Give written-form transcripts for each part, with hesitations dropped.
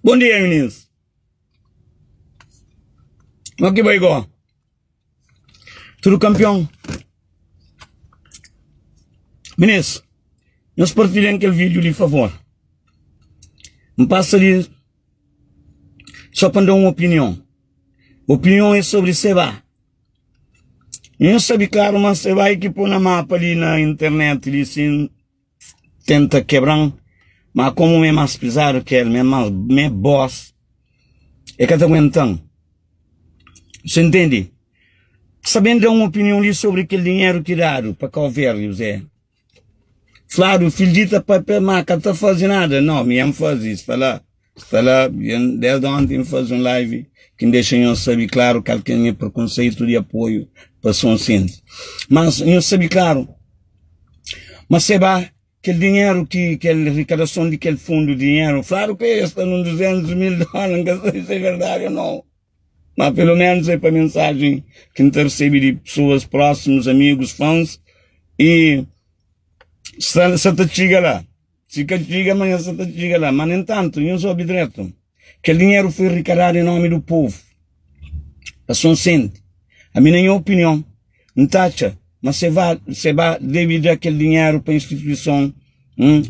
Bom dia, meninos. Como é que vai, igual? Tudo campeão? Meninos, nós partilhamos aquele vídeo ali, por favor. Me passa ali só para dar uma opinião. Opinião é sobre Seba. Eu sabe, claro, mas Seba que põe na mapa ali na internet, ali assim, tenta quebrar, mas como é mais pesado que ele, é boss, é que está aguentando. Você entende? Sabendo dar uma opinião ali sobre aquele dinheiro que daram para cá o velho, Zé. Claro, o filho dita para marca, está fazendo nada. Não, me amo fazer isso, está lá, desde ontem faz um live, que deixa eu saber, claro, que alguém é preconceito de apoio para São Cinto. Mas eu sabe, claro, mas Seba, aquele dinheiro aquela arrecadação de aquele fundo de dinheiro, claro que está num 200 mil dólares, não sei se é verdade ou não. Mas pelo menos é para a mensagem que a gente recebe de pessoas próximas, amigos, fãs, e se te chega lá. Se te chega, amanhã se te chega lá. Mas, no entanto, eu soube direto que o dinheiro foi arrecadado em nome do povo. A São Cinto. A minha opinião, não taxa, mas você vai devido aquele dinheiro para a instituição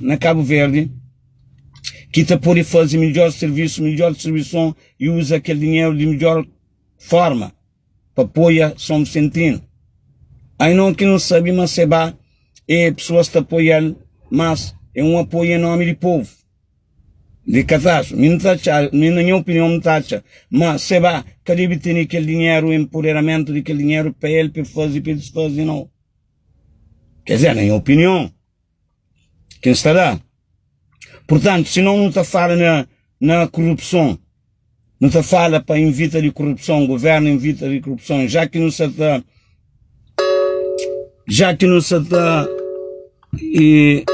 na Cabo Verde, que está por fazer melhor serviço e usa aquele dinheiro de melhor forma para apoiar São Vicentino. Aí não que não sabe, mas se vai, pessoas que apoiam, mas é um apoio em nome do povo. De catástrofe. Minha opinião não taxa. Mas se vai, que deve ter aquele dinheiro, o empoderamento daquele dinheiro para ele, para fazer, para desfazer, não. Quer dizer, na minha opinião, quem está lá? Portanto, se não está falando na corrupção, não está falando para invita de corrupção, o governo invita de corrupção, já que não se está, e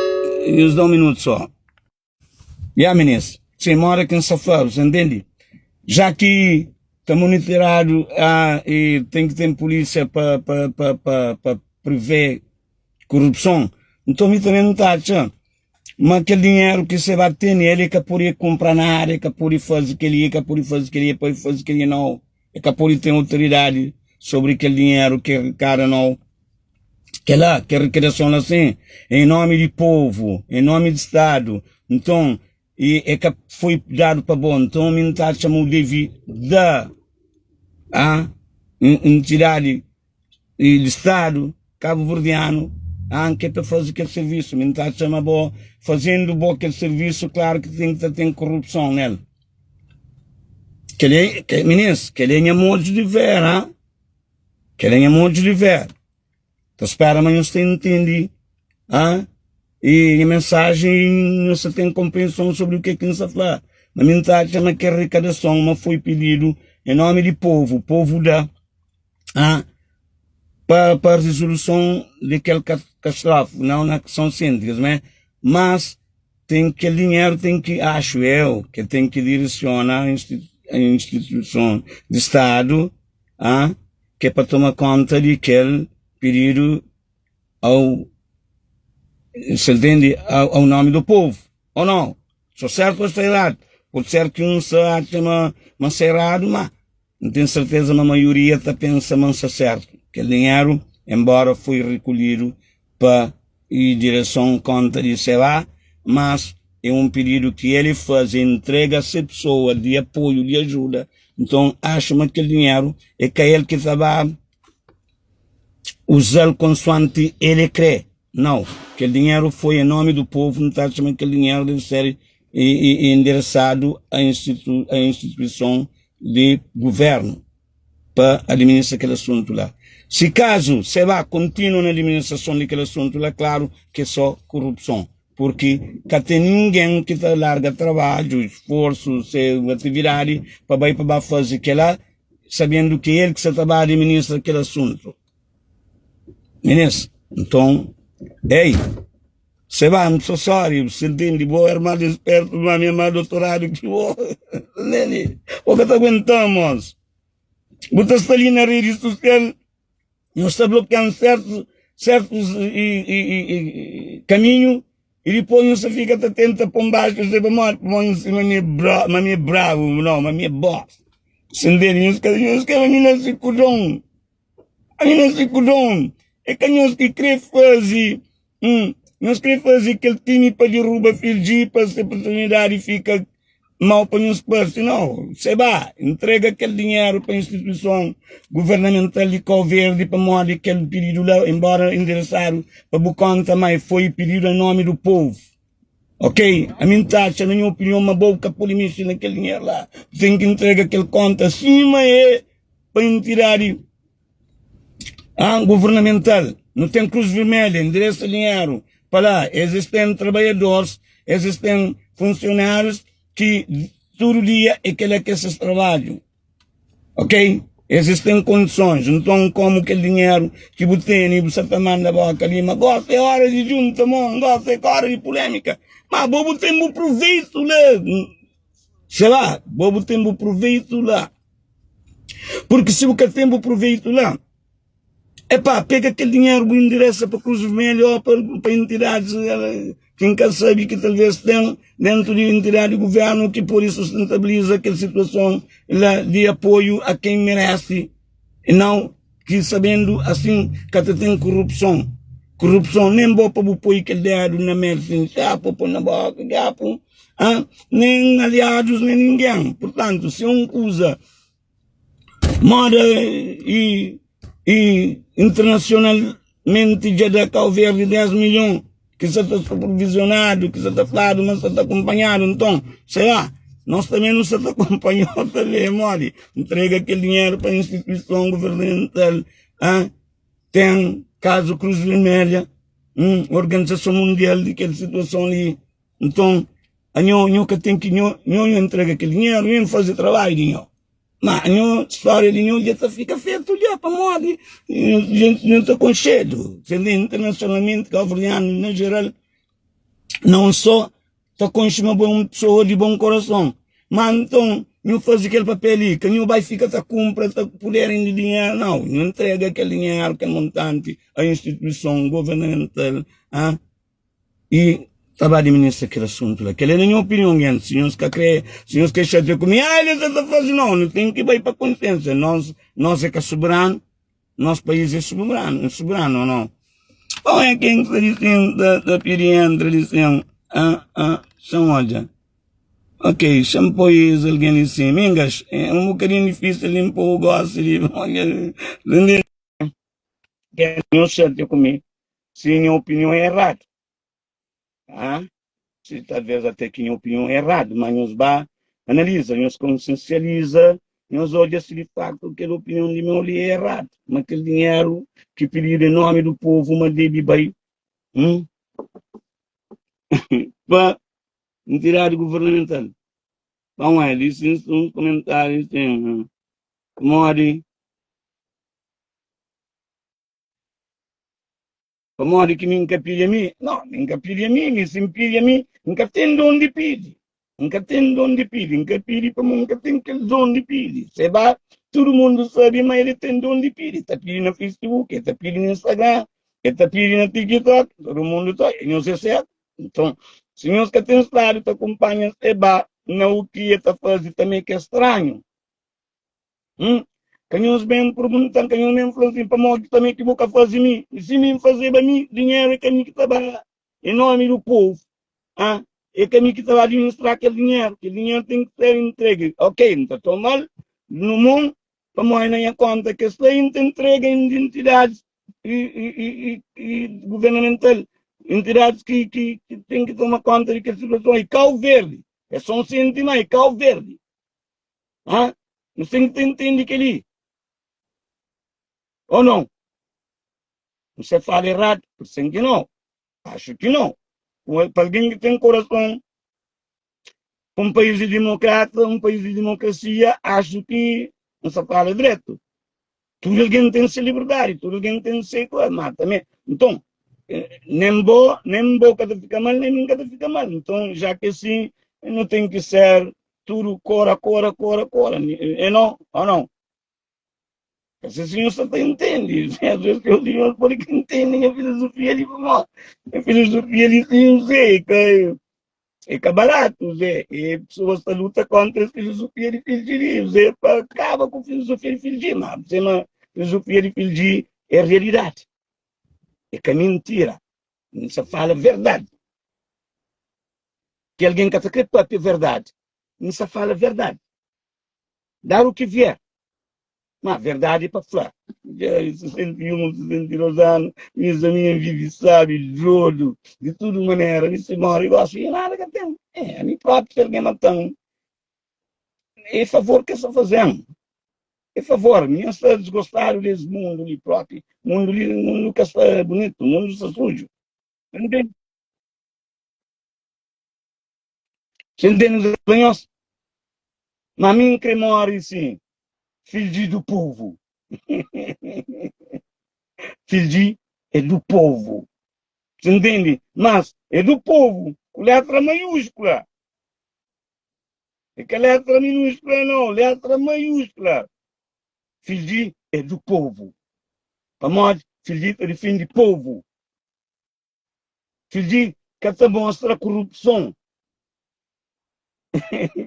os dá um minuto só. Meninas, sem mora quem se fala, você entende? Já que está monitorado e tem que ter polícia para prever corrupção, então me também não está achando. Mas aquele dinheiro que você vai ter nele é que poderia comprar na área, que poderia fazer aquele, que poderia fazer aquele, pode fazer aquele não. É que poderia ter autoridade sobre aquele dinheiro que cara não. Que lá, que arrecadação assim, em nome do povo, em nome do Estado. Então, é que foi dado para bom. Então, me está chamando de da entidade do Estado cabo-verdiano, que é para fazer aquele serviço. Me está chamando bom, fazendo bom aquele serviço, claro que tem corrupção nele. Meninas, que ele é muito de ver, que ele é muito de ver. Então, espera, mas você entende, e a mensagem, você tem compreensão sobre o que não se fala. Na mensagem, chama que a arrecadação, mas foi pedido em nome do povo, o povo dá, para a resolução daquele catástrofe, não na São Cinto, mas tem que dinheiro, acho eu, que tem que direcionar a instituição de Estado, que é para tomar conta daquele pedido se entende, ao nome do povo, ou não? Sou certo ou estou errado? Pode ser que um se acha mas é errado, mas não tenho certeza, mas a maioria está pensando que é certo. Que o dinheiro, embora foi recolhido para ir em direção conta de Seba, mas é um pedido que ele faz, entrega a essa pessoa de apoio, de ajuda. Então, acho que aquele dinheiro é que ele que estava usar consoante ele crê. Não, aquele dinheiro foi em nome do povo, não está chamando que aquele dinheiro deve ser endereçado à instituição de governo para administrar aquele assunto lá. Se caso você vai continuar na administração daquele assunto lá, claro que é só corrupção. Porque não tem ninguém que larga trabalho, esforço, atividade para fazer aquilo, sabendo que ele que você está a administrar aquele assunto. Meninas, então, você vai, I'm so sorry, você entende, vou armar esperto, mas minha mãe doutorado que vou, nele, o que aguentamos? Você está ali na rede social, não está bloqueando certos caminhos, E depois não se fica atento para baixo, você vai morrer, mas me é bravo, não, mas me é boss. Senderinhos, que a menina se cudão. A menina se cudão. É que nós que querem fazer, nós queremos fazer aquele time para derrubar filho para essa oportunidade e fica mal para nos pôr. Não, você vai, entrega aquele dinheiro para a instituição governamental de Cabo Verde para morrer aquele pedido lá, embora endereçado para Bucão também foi pedido em nome do povo. Ok? A minha taxa, na minha opinião, uma boca polimista naquele dinheiro lá. Tem que entregar aquele conta acima é para entidade governamental. Não tem cruz vermelha, endereça dinheiro para lá. Existem trabalhadores, existem funcionários que todo dia é que esses trabalham. Ok? Existem condições. Então, como aquele dinheiro que você tem e você manda a boca ali, mas gosta é hora de junta, mano, gosta é hora de polêmica. Mas bobo tem um proveito lá. Sei lá, bobo tem um proveito lá. Porque se o que tem um proveito lá, pega aquele dinheiro e endereça para Cruz Vermelha ou para entidades, quem quer saber que talvez tem dentro de entidade de governo que por isso sustentabiliza aquela situação de apoio a quem merece e não que sabendo assim que tem corrupção. Corrupção nem boa para o apoio que ele dedo na medicina, para na boca, nem aliados, nem ninguém. Portanto, se um usa moda e internacionalmente já da Cabo Verde 10 milhões, que já está supervisionado, que já está falado, mas já está acompanhado, então, sei lá, nós também não se está acompanhado também, mole. Entrega aquele dinheiro para a instituição governamental, tem caso Cruz Vermelha, Organização Mundial de aquela situação ali, então, a nhoca tem que entrega aquele dinheiro, não fazer trabalho, dinheiro. Mas a história de nós já fica feito já para morrer. A gente não está com cheiro. Sendo internacionalmente, cabo-verdiano, na geral, não só está com uma boa pessoa de bom coração. Mas então, não faz aquele papel ali, que não vai ficar a compra, a poderem de dinheiro, não. Não entrega aquele dinheiro, aquele montante, à instituição governamental. E estava a administrar aquele assunto lá. Aquela é a minha opinião, gente. Se nós querem chatear comigo, eles estão fazendo, não tem que ir para a consciência. Nós é que é soberano, nosso país é soberano ou não? Bom, é quem está dizendo da piriandra, dizendo, são olha. Ok, champois, alguém disse, mingas, é um bocadinho difícil limpar o gosto de, olha, quem não chateia comigo, se a minha opinião é errada. Se talvez até que a opinião é errada, mas nós analisa, nós consciencializa, nós olha se de facto aquela opinião de meu é errada. Mas aquele dinheiro que pediu em nome do povo, mas deve bem, para entidade governamental. Vamos lá, disse um comentário, tem, Mori, Mori que me encapilha a mim. Não, me encapilha a mim, se empilha a mim, nunca tem de onde pede. Nunca tem de onde pede, nunca pede para nunca tem aquele de onde pede. Você vai, todo mundo sabe, mas ele tem de onde pede. Está pedindo no Facebook, está pedindo no Instagram, está pedindo no TikTok, todo mundo está, não sei se é. Então, se nós que temos claro, te acompanha, você vai, não o que está fazendo também que é estranho. Canhões bem perguntam, canhões bem falam assim, para morrer também que vou fazer mim. E se me fazer para mim, dinheiro é caminho que trabalha em nome do povo. É caminho que trabalha administrar aquele dinheiro. Que dinheiro tem que ser entregue. Ok, não está mal no mundo, para morrer na minha conta, que se entrega em entidades e governamental, entidades que têm que tomar conta de que a situação é Cabo Verde. É só um centimo, é Cabo Verde. Não tem que entender que ali. Ou não? Você fala errado, por que não? Acho que não. Para alguém que tem coração, um país de democrata, um país de democracia, acho que não se fala direto. Tudo alguém tem essa liberdade, tudo alguém tem essa coisa, mas também. Então, nem boca de ficar mal, nem nunca de ficar mal. Então, já que assim, não tem que ser tudo cora. É não? Ou não? Esse senhor só entende. Às vezes eu digo, por que entendem a filosofia de nós. A filosofia de sim, sei, que é barato, Zé. E pessoas que lutam contra a filosofia de Filgi. Zé acaba com a filosofia de Filgi, mas a filosofia de Filgi é a realidade. É que é mentira. Não se fala a verdade. Que alguém que acredita que é verdade. Não se fala a verdade. Dar o que vier. Mas a verdade é para falar. Já 61, 62 anos, minhas amigas vivem, sabe, jodo, de toda maneira, isso mora igual assim, nada que tem. É, a mim próprio, se alguém não tem, é favor que estou fazendo. É favor, minha está desgostado desse mundo ali próprio, mundo que está bonito, mundo está sujo. Entende? Você entende, Mas a mim que mora assim, filho do povo. Filho é do povo. Você entende? Mas é do povo, com letra maiúscula. É que letra minúscula não, letra maiúscula. Filho é do povo. Para nós, filho é de fim de povo. Filho que te mostra a corrupção.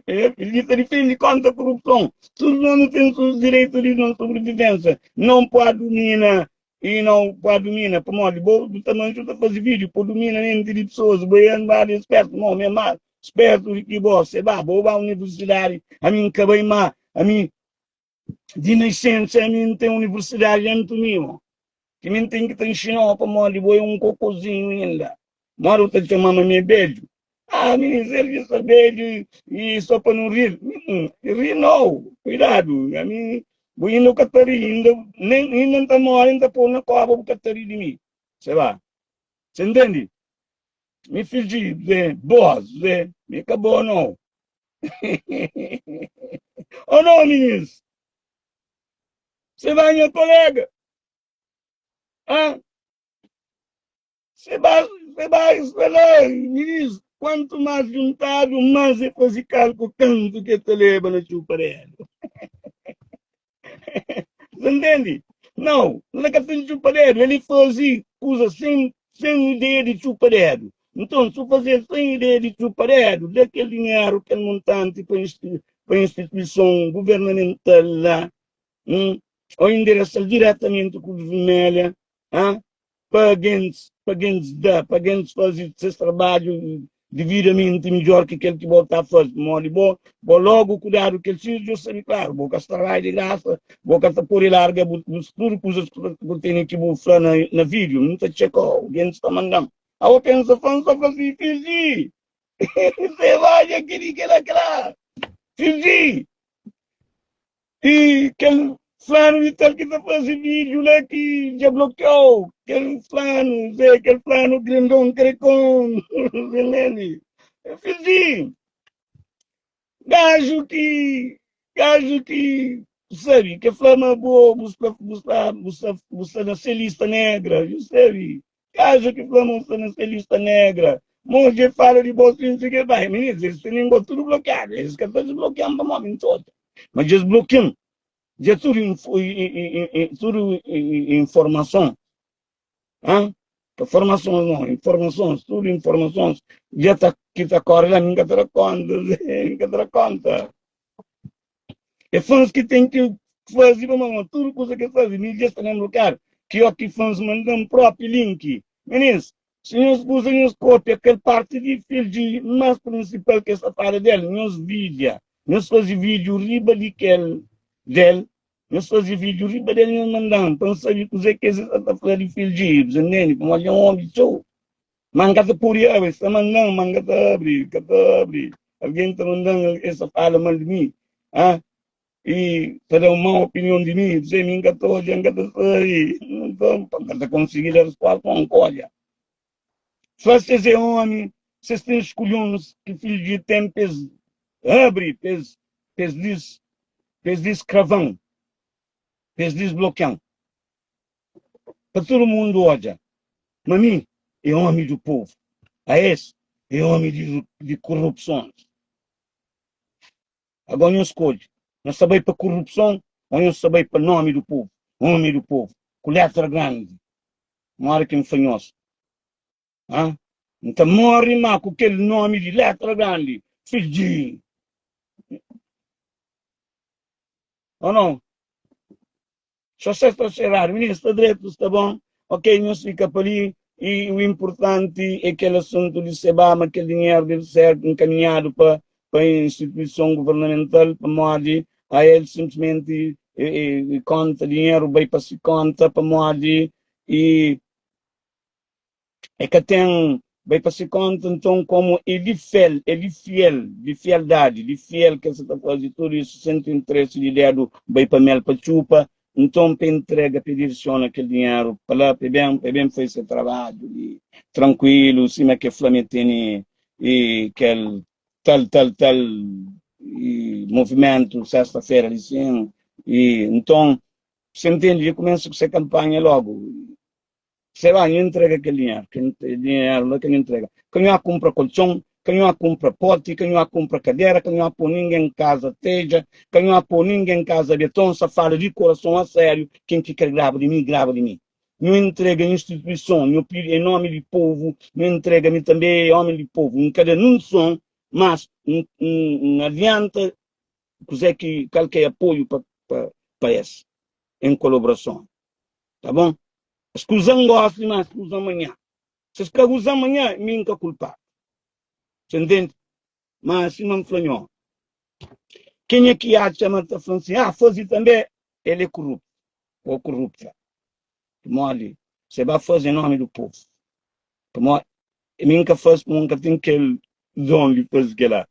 É, filho é de fim de conta a corrupção. Se os não têm os direitos de não sobrevivência, não pode dominar e não pode dominar. Para nós, o tamanho de fazer vídeo, por dominar entre pessoas, boiando vários espertos, não, mesmo esperto que você vai, boa universidade, a mim acabei mais, a mim de nascença, a mim tem universidade muito mimo. Que mim tem que ter ensinar para mim, boi cocôzinho ainda. Moro te chamando me beijo. Ah, me serviço beijo e só para não rir. Rir não, cuidado. A mim, boi no catari, ainda está morando, ainda por na cova o catari de mim. Sei lá. Você entende? Me fiz de boas, me acabou não. Ou não, meninos? Você vai, minha colega? Ah, você vai esperar, meninos. Quanto mais juntado, mais é fazer cálculo tanto que te leva na chuparela. Você entende? Não, não é que tem chuparela. Ele fazia coisa sem ideia de chuparela. Então, se fazer sem ideia de chuparela, daquele dinheiro, aquele montante para a instituição governamental lá, ou endereçar diretamente com o vermelha, pagando fazer esse trabalho devidamente melhor que aquele que voltar a fazer. Vou logo cuidar do que ele precisa, eu sei, claro, vou gastar de graça, vou gastar por ele larga, tudo coisas que eu tenho que mostrar na vídeo, não está checando, alguém está mandando. A outra pensa, só fazer, fiz, você vai aquele que lá, fiz, e aquele fulano de tal que está fazendo vídeo lá que já bloqueou. Aquele fulano grandão, carecão, Zelene. Eu fiz assim, gajo que, sabe, que flama boa, busca na lista negra, sabe? Gajo que flama na lista negra. Monge fala de bolsinho, não sei o que vai. Meninos, eles têm tudo bloqueado. Eles querem desbloquear para o momento todo. Mas eles bloqueiam. Já tudo informação. Hein? Formação não, informações, tudo informações. Já está que está correndo, nunca te dá conta. Nunca te dá conta. É fãs que tem que fazer tudo coisa que fazem. Ninguém está no lugar. Que ó que fãs mandam próprio link. Meninos, se nós usamos cópia, aquela parte de fio de mais principal que essa parte dele, nós vídeo. Nós fazemos vídeo riba de aquele dele. Nós fazemos vídeo riba dele, nós mandamos. Então, sabe que você quer está falando de fio de entende? Como olha um homem show. Manga está por aí, está mandando, manga está abre, está abre. Alguém está mandando essa fala mal de mim. Ah? E para uma opinião de mim, você me engatou, já engatou aí. Então, para conseguir a resposta, não colha. Se você é homem, vocês têm escolhidos que filho de tempos abre, pes escravão, pes desbloqueão. Para todo mundo olha. Mas mim é homem do povo. A esse é homem de corrupções. Agora não escolhe. Não sabe para corrupção ou não sabe para nome do povo. homem do povo, com letra grande, mora que me fanhoso. Então morre má com aquele nome de letra grande, filho de... Ou não? Só se está cerrado, ministro da direito, está bom? Ok, não fica por ali. E o importante é aquele assunto de SEBAM, aquele dinheiro deve ser encaminhado para a instituição governamental, para modo a ele simplesmente conta dinheiro, vai para se conta, para modo e é que tem, vai para se conta, então, como de fieldade, de fiel que você está fazendo tudo isso, sente interesse de dedo, vai para mel, para chupa, então, para entrega, para direciona aquele dinheiro, para lá, para bem fazer esse trabalho, e, tranquilo, cima que Flametini, e aquele tal, e movimento, sexta-feira, assim, e então, você entende, começa com essa campanha logo, você vai e entrega aquele dinheiro, dinheiro que não entrega. Quem não compra colchão, quem não compra pote, quem não compra cadeira, quem não põe ninguém em casa teja, quem não põe ninguém em casa beton, só fala de coração a sério, quem fica grava de mim, grava de mim. Não entrega instituição, não pede em nome do povo, não entrega-me também em nome do povo. Não quer não som, mas não adianta que qualquer apoio para esse, em colaboração. Tá bom? Escusam gosto, mas escusam amanhã. Se escusam amanhã, mim que culpado. Você entende? Mas se não falhou. Quem é que acha que falando assim, fazer também, ele é corrupto. Ou corrupta. Mole, você vai fazer em nome do povo. Mim que faz, nunca tem aquele dom de fazer que lá.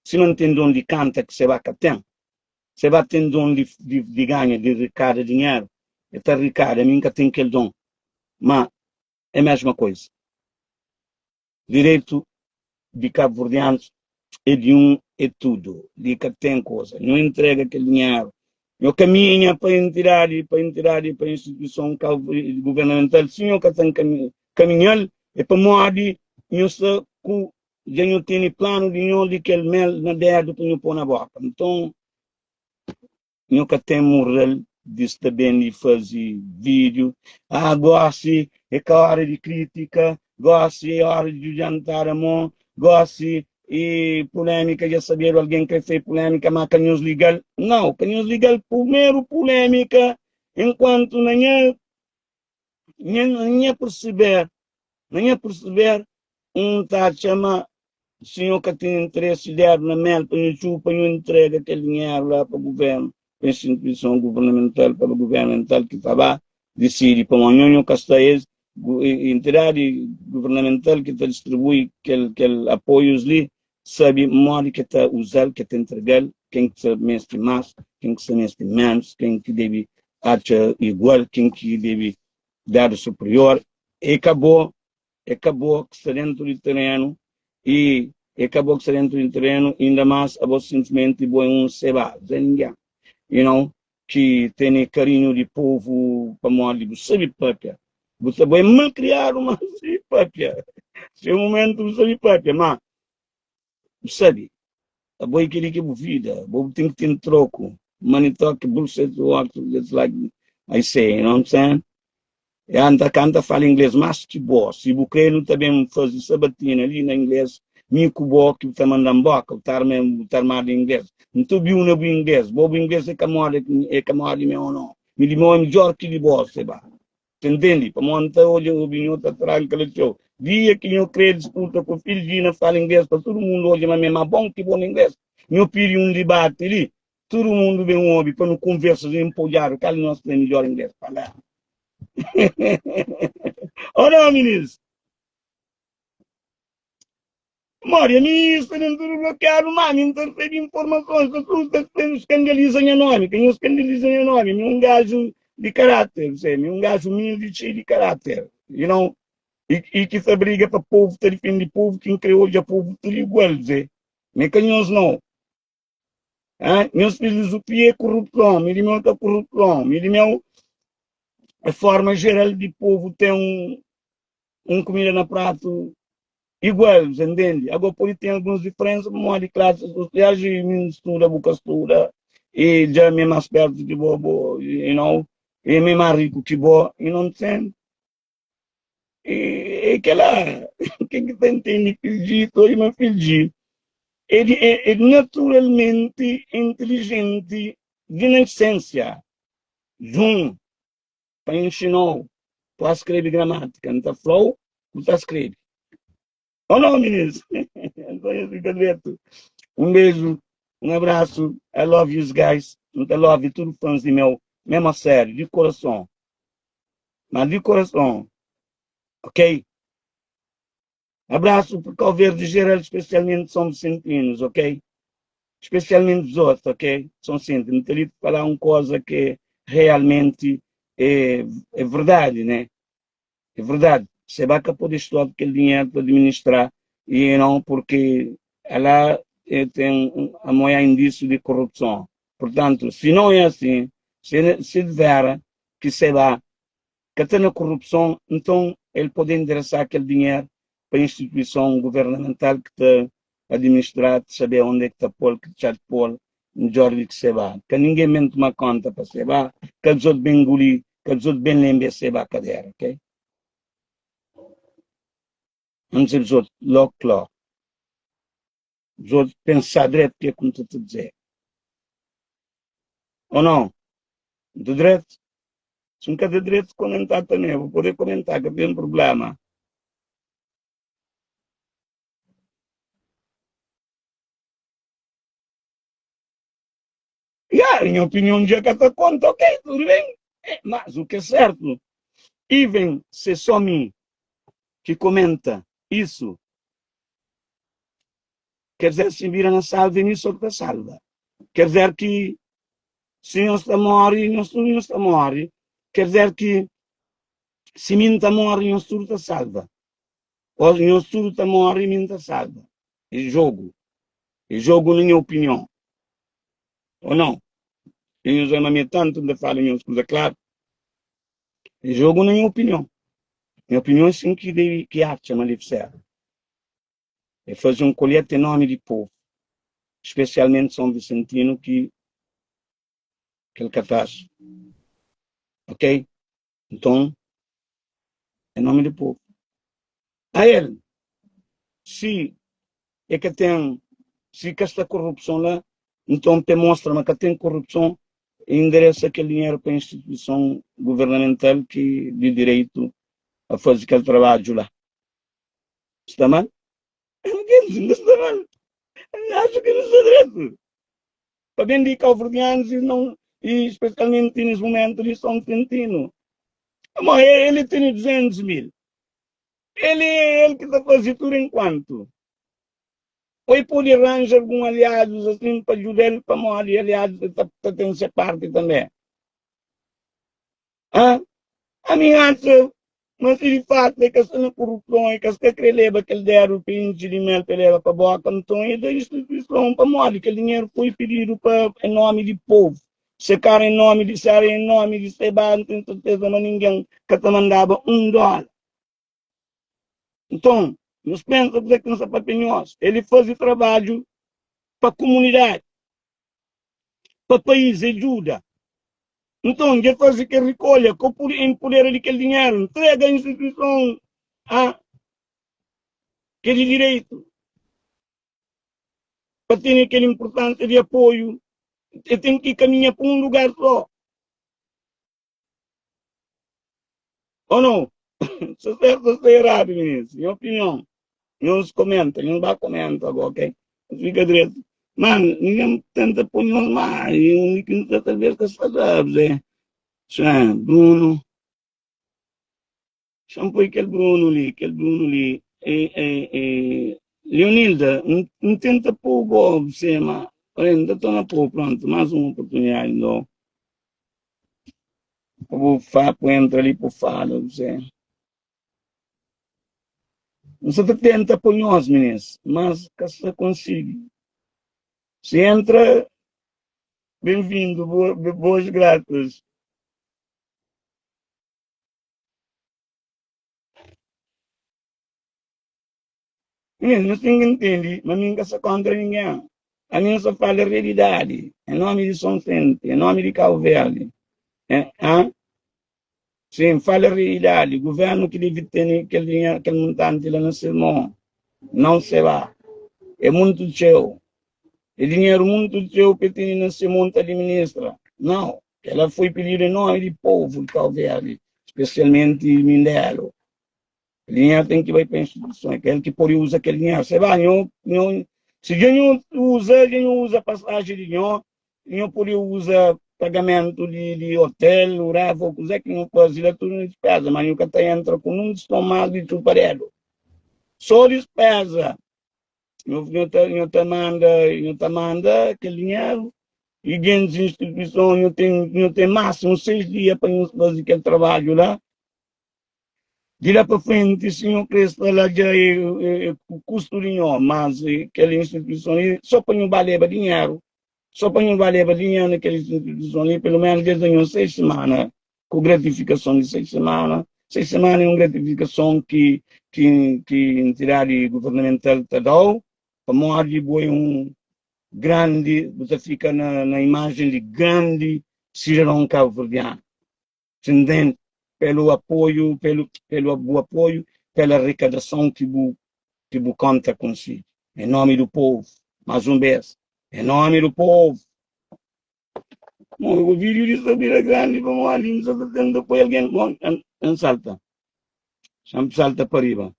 Se não tem dom de canta, que você vai ter. Você vai ter dom de ganhar, de arrecada dinheiro. Está arrecada, mim que tem aquele dom. Mas é a mesma coisa. Direito de cabo-verdianos é de é tudo. De que tem coisa. Não entrega aquele dinheiro. Eu caminho para entrar para a instituição governamental. Se eu tem caminhar, é para morrer. Eu sei que já não tenho plano de não de aquele mel na dedo para eu pôr na boca. Então, eu tenho moral disso também de fazer vídeo. Gosto, é hora de crítica. Gosto, é hora de jantar a mão. Gosto, e polêmica, já saber alguém que fez polêmica, mas canhões legal. Não, canhões legal, primeiro polêmica, enquanto nem perceber, tá chama, senhor que tem interesse de na mel, para o chupa, não entrega aquele dinheiro lá para o governo, para a instituição governamental, para o governamental que estava decide, para o Manhonho Castaes, entidade governamental que está distribui aquele apoios ali, sabe, modo que está usar, que está entregar, quem que se mestre mais, quem que se mestre menos, quem que deve achar igual, quem que deve dar superior, e acabou que está dentro do terreno, e acabou que está dentro do terreno, ainda mais, a você simplesmente põe um seba, ninguém, que tem carinho de povo, para modo de sabe, própria. Você vai mal criar uma simpátia. Se é um momento você simpátia, mas sabe, a boa que que vida, boa tem que ter troco. Money talk bullshit walk, just like I say, you know what I'm saying? E anda canta fala inglês mais que boa. Se o ucraniano também faz sabatina ali na inglês, mico boa que está mandando boca, está armado em inglês. Não tu viu no inglês, bobo inglês é camada meu não. Me dimou melhor que de boa, se vai. Entende? Para montar hoje o vinho está tranquilo, show. Dia que eu creio disputa com o filho de fala inglês, para todo mundo hoje, mas mesmo bom que bom inglês. Eu pedi debate ali, todo mundo vem um para não conversar, empolgar, o cara não tem melhor inglês para lá. Ou não, ministro? Maria, ministro, não estou bloqueado, mas não recebe informações, que escandalizam o nome, que não escandalizam o nome, um gajo de caráter, um gajo humilde e cheio de caráter, you know? E que se briga para o povo, te defende o povo, quem criou já o povo, tudo igual, Zé. Meus não. Meus filosofia é corrupção, me dimeu a corrupção, me dimeu a forma geral de povo tem comida na prato igual, entende? Agora pode ter algumas diferenças, mas de classes sociais e mistura, boca estuda, e já mesmo aspecto de bobo, you know, e me marico que bo inocente. E que lá, que tem fingir, tô e não fingir. Ele é naturalmente inteligente de nascença. Jun, para ensinar, para escrever gramática. Então, flow, para escrever. Oh, não, meninos. Um beijo, um abraço. I love you guys. I love you, tudo fãs de meu, mesmo a sério, de coração. Mas de coração, ok? Abraço por Cabo Verde geral, especialmente São Vicentinos, ok? Especialmente os outros, ok? São Vicentinos. Não teria que falar uma coisa que realmente é verdade, né? É verdade. Você vai poder estudar aquele dinheiro para administrar e não porque ela tem a maior indício de corrupção. Portanto, se não é assim, se tiver que sei lá, que tem a corrupção, então ele pode endereçar aquele dinheiro para a instituição governamental que está administrar, saber onde é que está pôr, que está pôr, melhor do que se vai. Que ninguém mente uma conta para se vai, que os outros bem engolir, que os outros bem lembram se vai a cadeira, ok? Vamos dizer os outros, logo, claro. Os outros pensar direito o que é como tu te dizer. Ou não? De direito? Se não quer de direito, comentar também. Vou poder comentar, que tem um problema. E a minha opinião já que está conta, ok, tudo bem. Mas o que é certo, even se só mim que comenta isso, quer dizer, se vira na salva e nisso que salva. Quer dizer que se não está morre, não está morre. Quer dizer que se mim está morre, não está salva. Ou não está morre, não está salva. É jogo. É jogo, na minha opinião. Ou não? Eu já não me tanto de falar em coisas claro. É jogo, na minha opinião. Minha opinião é sim que arte manifestar. É fazer um colete enorme de povo. Especialmente São Vicentino, que ele catástrofe. Ok? Então, em nome do povo. A ele, se é que tem, se que esta corrupção lá, então te mostra que tem corrupção e endereça aquele dinheiro para a instituição governamental que de direito a fazer aquele trabalho lá. Está mal? Não está mal. Acho que não está direito. Para bem de calverdianos e, não, e especialmente nesse momento de São Vicentino. Mas ele tem 200 mil. Ele que está fazendo tudo enquanto. Ou pode arranjar algum aliados assim para ajudar ele para morrer, aliados para ter essa parte também. Ah? A minha acha, mas de fato é que essa corrupção é que essa que leva que ele deram para enchimento, ele leva para a boca, então é da instituição para morrer, que o dinheiro foi pedido para, em nome do povo. Se cara em nome de Sara, em nome de Seba, não tem certeza, mas ninguém que te mandava $1. Então, nós pensamos que não para penhos. Ele faz o trabalho para a comunidade, para o país, ajuda. Então, ele faz que recolha, em poder daquele dinheiro, entrega a instituição que é de direito, para ter aquela importância de apoio. Ele tem que caminhar para um lugar só. Ou não? Se é certo ou se é errado, ministro. Minha opinião. Não se comenta, não vai comentar agora, ok? Fica direito. Mano, ninguém tenta pôr nós mais. E o único que tenta ver que se faz, é. Bruno. Chama por aquele Bruno ali. Leonilda, não tenta pôr o gol, você, mas. Ainda estou na pôr, pronto. Mais uma oportunidade, não. O Fapo entra ali por fala, você. Você tenta pôr nós, meninos, mas que você consiga. Se entra, bem-vindo, boas gratas. Meninos, não tem que entender, mas ninguém se contra ninguém. A minha só fala a realidade, em nome de São Vicente, em nome de Cabo Verde. Sim, fala a realidade. O governo que deve ter aquele montante lá no sermão. Não se vai. É muito cheio. É dinheiro muito cheio que tem nesse monte administra. Não. Ela foi pedir em nome do povo, talvez, especialmente Mindelo. O dinheiro tem que ir para a instituição. Aquele que pode usar aquele dinheiro. Você vai, se não usa passagem de não pode usar pagamento de hotel, urava, coisa que não pode ir tudo em despesa, mas nunca entra com um estômago de chuparedo. Só despesa. Não te manda aquele dinheiro e dentro da instituição não tem máximo 6 dias para fazer aquele trabalho lá. De lá para frente, se não cresce lá já é o custo de nós, mas aquela instituição só para não valer dinheiro, só para não valer dinheiro naquela instituição ali, pelo menos desde 6 semanas, com gratificação de 6 semanas. 6 semanas é uma gratificação que a entidade governamental está dando, para morrer um grande, você fica na imagem de grande cidadão cabo-verdiano. Entende? Pelo apoio, pelo apoio, pela arrecadação que conta consigo. Em nome do povo. Mais uma vez. Em nome do povo. O vídeo de subir grande, vamos ali, só tendo depois alguém bom, salta. Sempre salta para riba.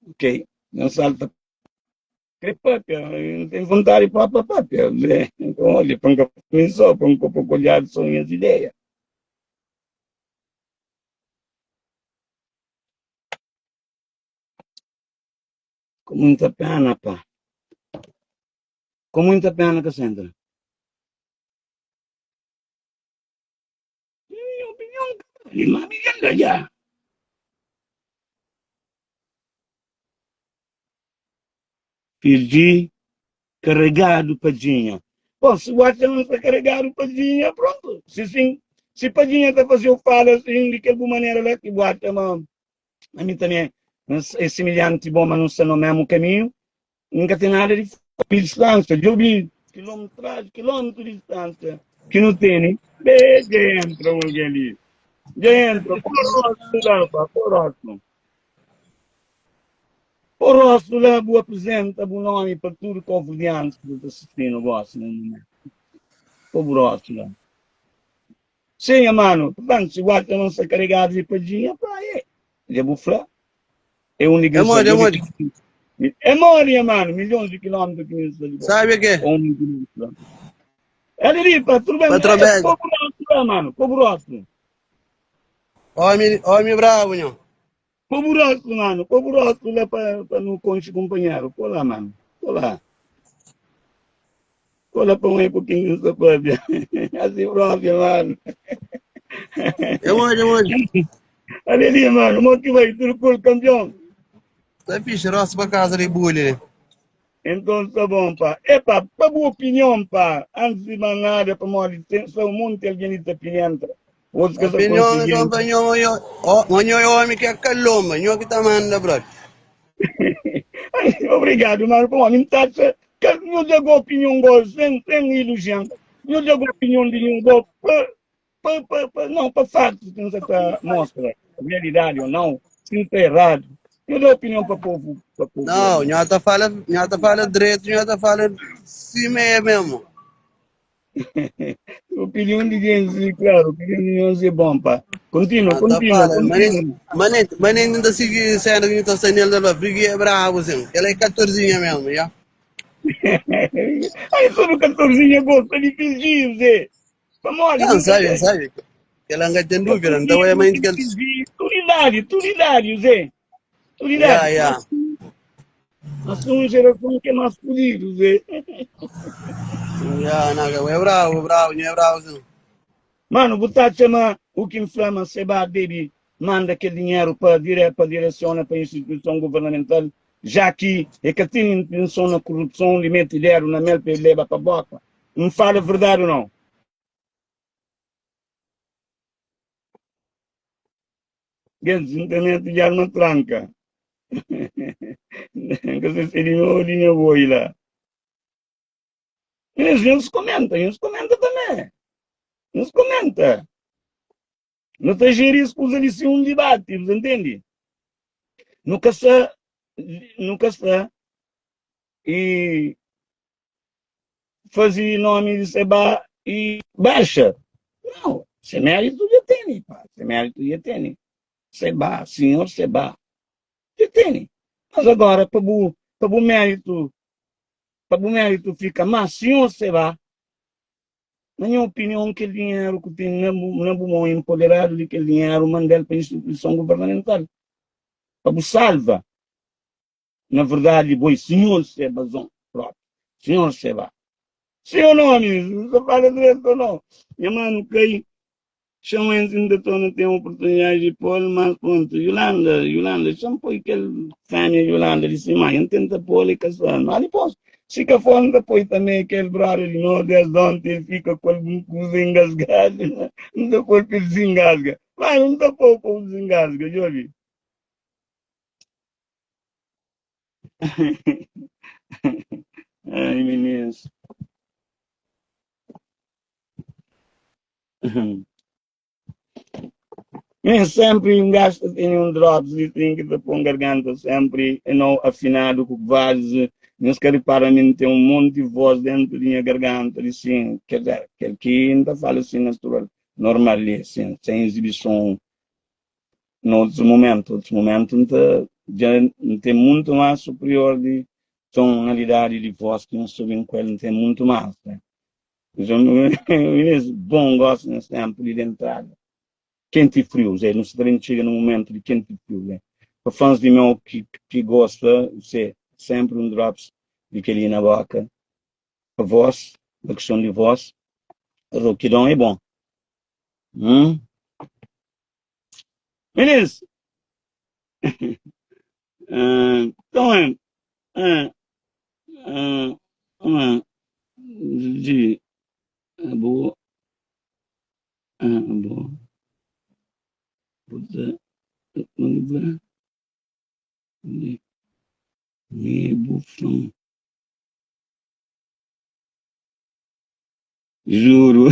Ok? Não salta. Crepápia, não tem vontade para a pátria. Então, olha, para um começou, para um pouco olhar são as ideias. Com muita pena, pá. Com muita pena, Cassandra. Minha opinião, mas me lembra já. Perdi carregado Padinha. Bom, se o Watson não está carregado Padinha, pronto. Se Padinha está fazendo fala assim, de que alguma maneira lá, que o Watson, a mim também é semelhante, bom, mas não está no mesmo caminho, nunca tem nada de distância. Eu vi quilômetros de distância, que não tem, bem, já entra alguém ali. Já entra, próximo. O rosto lá, boa apresenta, bom nome para tudo confiança do assistindo, vosso, né? O rosto lá. Sim, mano, portanto, se o guarda não se carregar de padinha, pá, ele é bufla. É um É ligação. mole, é mole. É mole, mano, milhões de quilômetros que isso ali, Sabe o quê? ou 1 quilômetro. É ali, pá, tudo bem, Patrão é Bega. povo rosto lá, mano, povo rosto. Homem bravo, não. Povo rosto lá para não conhecer companheiro. Pô lá, mano, pô lá. Pô lá para um pouquinho de socorro. Assim, próprio, mano. É mole, é mole. Ali, mano, motiva tudo por campeão. Sai fixe, roça pra casa de bullying, né? Então, tá bom, pá. Epa, para boa opinião, pá. Antes de mais nada, para morrer, só um monte de alguém de pienta. Outros que só Opinião, conseguiram. companhão, onho é homem que é caloma, não que tá manda, brother. Obrigado, mano. Pô, não tá. Não digo opinião, sem ilusão. Não digo opinião de nenhum. Não, para fatos que você está mostra. Realidade ou não. Se não está errado. Eu dou opinião para o povo. Para povo Não, ali. não tá fala direito, não tá fala cima mesmo. Opinião de gente, claro, opinião de gente é bom, pá. Continua, Não tá continua, fala, continua. manen não tá seguindo sendo que não tá saindo da briga é bravo, assim. Ela é 14 mesmo, já. Aí só no 14 gosta de fingir, Zé. Vamos Não, nunca sabe, tem. sabe. Ela não tem dúvida, 14 então é não mais tem que que eles. fingir. Turidade, Zé. Yeah, Turidade. yeah. Nós somos uma geração que é masculino, Zé. Yeah, não, bravo, não é bravo, sim. Mano, botar chama o que inflama Seba dele, manda aquele dinheiro para direção, para a instituição governamental, já que é que tem intenção na corrupção, lhe mete dinheiro na mel para ele levar para a boca. Não fala a verdade ou não? Eles internet já não tranca. Que se seria boi lá. Eles comentam também. Eles comentam. Não está gerir escusa de ser um debate, você entende? Nunca está, nunca está, e fazer nome de Seba e baixa. Não, se mérito já tem, pá, se mérito já tem. Seba, senhor Seba, já tem. Mas agora, para o mérito fica, mas senhor Seba, na minha opinião, aquele dinheiro que tem não é bom empoderado de aquele dinheiro mandar para a instituição governamental. Para o salva. Na verdade, boi, senhor Seba, próprio. Senhor Seba. Sim ou não, amigo? Você fala direito ou não? Minha mano, que chão ainda não tem oportunidade de pôr, mas pronto. Yolanda, chama por aquele fêmea Yolanda de cima, eu tento pôr e caçar. Mas depois, fica fora depois também aquele brother de Nordeste, onde fica com algum coisa engasgado, não dá por que desengasga. Mas não dá por que desengasga, já vi. Ai, meninos. É sempre um gajo tem um drops e tem que pôr garganta sempre não afinado com base. Não se para mim tem um monte de voz dentro da minha garganta, assim, quer dizer, que ainda fala assim natural, normal, assim, sem exibição. Outros momentos já tem muito mais superior de tonalidade de voz que não soube em qual tem muito mais. Né? Então, bom gosto sempre de entrada quente e frio, Zé. Não se chega num momento de quente e frio, Zé. Para fãs de meu que gosta, Zé, sempre um drops de aquele na boca. A voz, a questão de voz, o roquidão é bom. Beleza? Então é, de, boa, boa, puta, me bufão. Juro.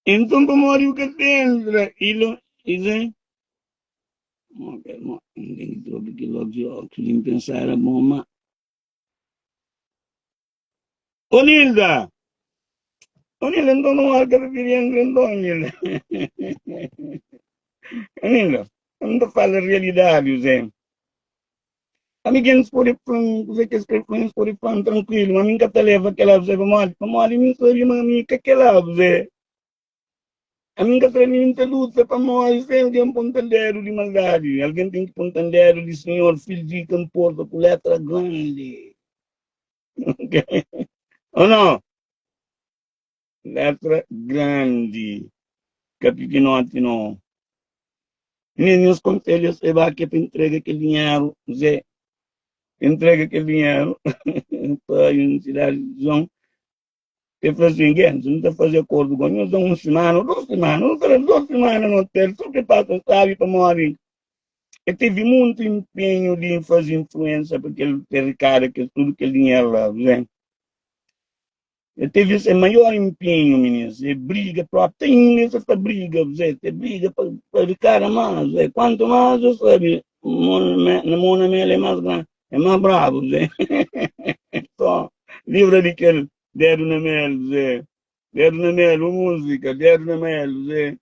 Então, como o que tem, isso ninguém trouxe que logo de óculos, em pensar era bom, mas... Ô, Nilda! Ô, Nilda, então não há que referir então, Nilda. Ô, Nilda, não te fala a realidade, Zé. Amiguinhos por aí, você que escreve por aí, tranquilo, mas nunca te leva aquela, Zé, para mal, me sorri, mas me que aquela, Zé. A minha treinamento luta para nós, tem um pontadeiro de maldade. Alguém tem que pontadeiro de senhor, filho de campo, com letra grande. Ou não? Letra grande. Capitinote, não. Nem os conselhos, você vai que entrega aquele dinheiro, Zé. Entrega aquele dinheiro para a universidade de João. Eu falei assim, gente, não está fazendo acordo com nós, uma semana, 2 semanas, 2 semanas no hotel, só que passa, sabe, para morrer. Eu tive muito empenho de fazer influência porque ele teve cara que tudo que ele dinheiro lá, né? Eu tive esse maior empenho, meninas. E briga própria. Tem essa briga, Zé. Tem briga para o cara mais, Zé. Quanto mais, eu sabe, na mão ele é mais grande, é mais bravo, Zé. Só, livra de que ele dedo na mel, Zé. Dedo na mel, música, dedo na mel, Zé.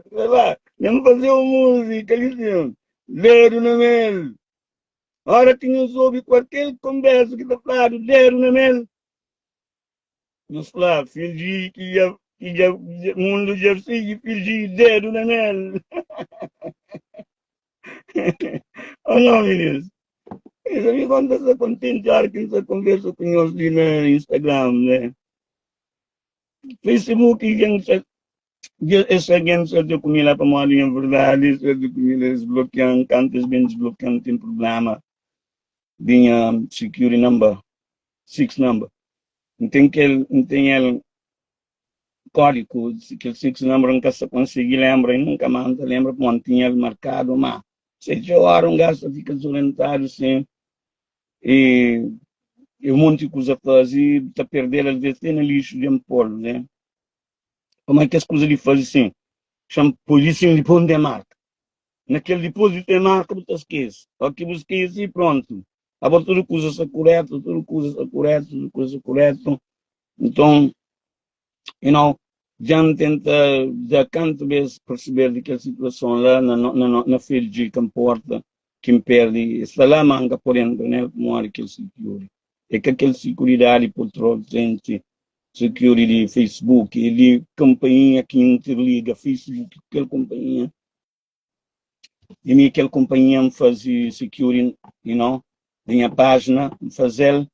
Sei lá, não fazer música, lição. Dedo na mel. Ora tinha ouvido qualquer conversa que está falando, dedo na mel. Nos lá, fingi que o mundo já sigue, fingi dedo na mel. Oh não, meninos. Isso me acontece contente, que essa conversa com nós ali no Instagram, né? Facebook, essa gente só de comer lá para uma linha verdade, só de comer desbloqueando, cantos bem desbloqueando, tem problema. Tinha security number, 6 number. Não tem ele código, que 6 number nunca se consegue lembrar, e nunca mais lembra quando tinha ele marcado, mas se eu hora um gasto fica desorientado, assim, E um monte de coisa a fazer, está a perder, às vezes, tem no lixo de pôr, né? Como é que as coisas lhe fazem assim? Chama polícia de pôr de marca. Naquele depósito de marca, você esquece. Aqui você esquece e pronto. Agora tudo coisa está correto, tudo coisa está correto, tudo coisa correto. Então, you know, já tenta, já canto vezes perceber daquela situação lá na filha de que importa, que me perde, está lá manga por dentro, né, como era aquele security. É que aquele seguridade por trás, gente, security de Facebook, ele, companhia que interliga Facebook, aquela companhia, e me aquela companhia me fazia security, you know, minha página, fazer,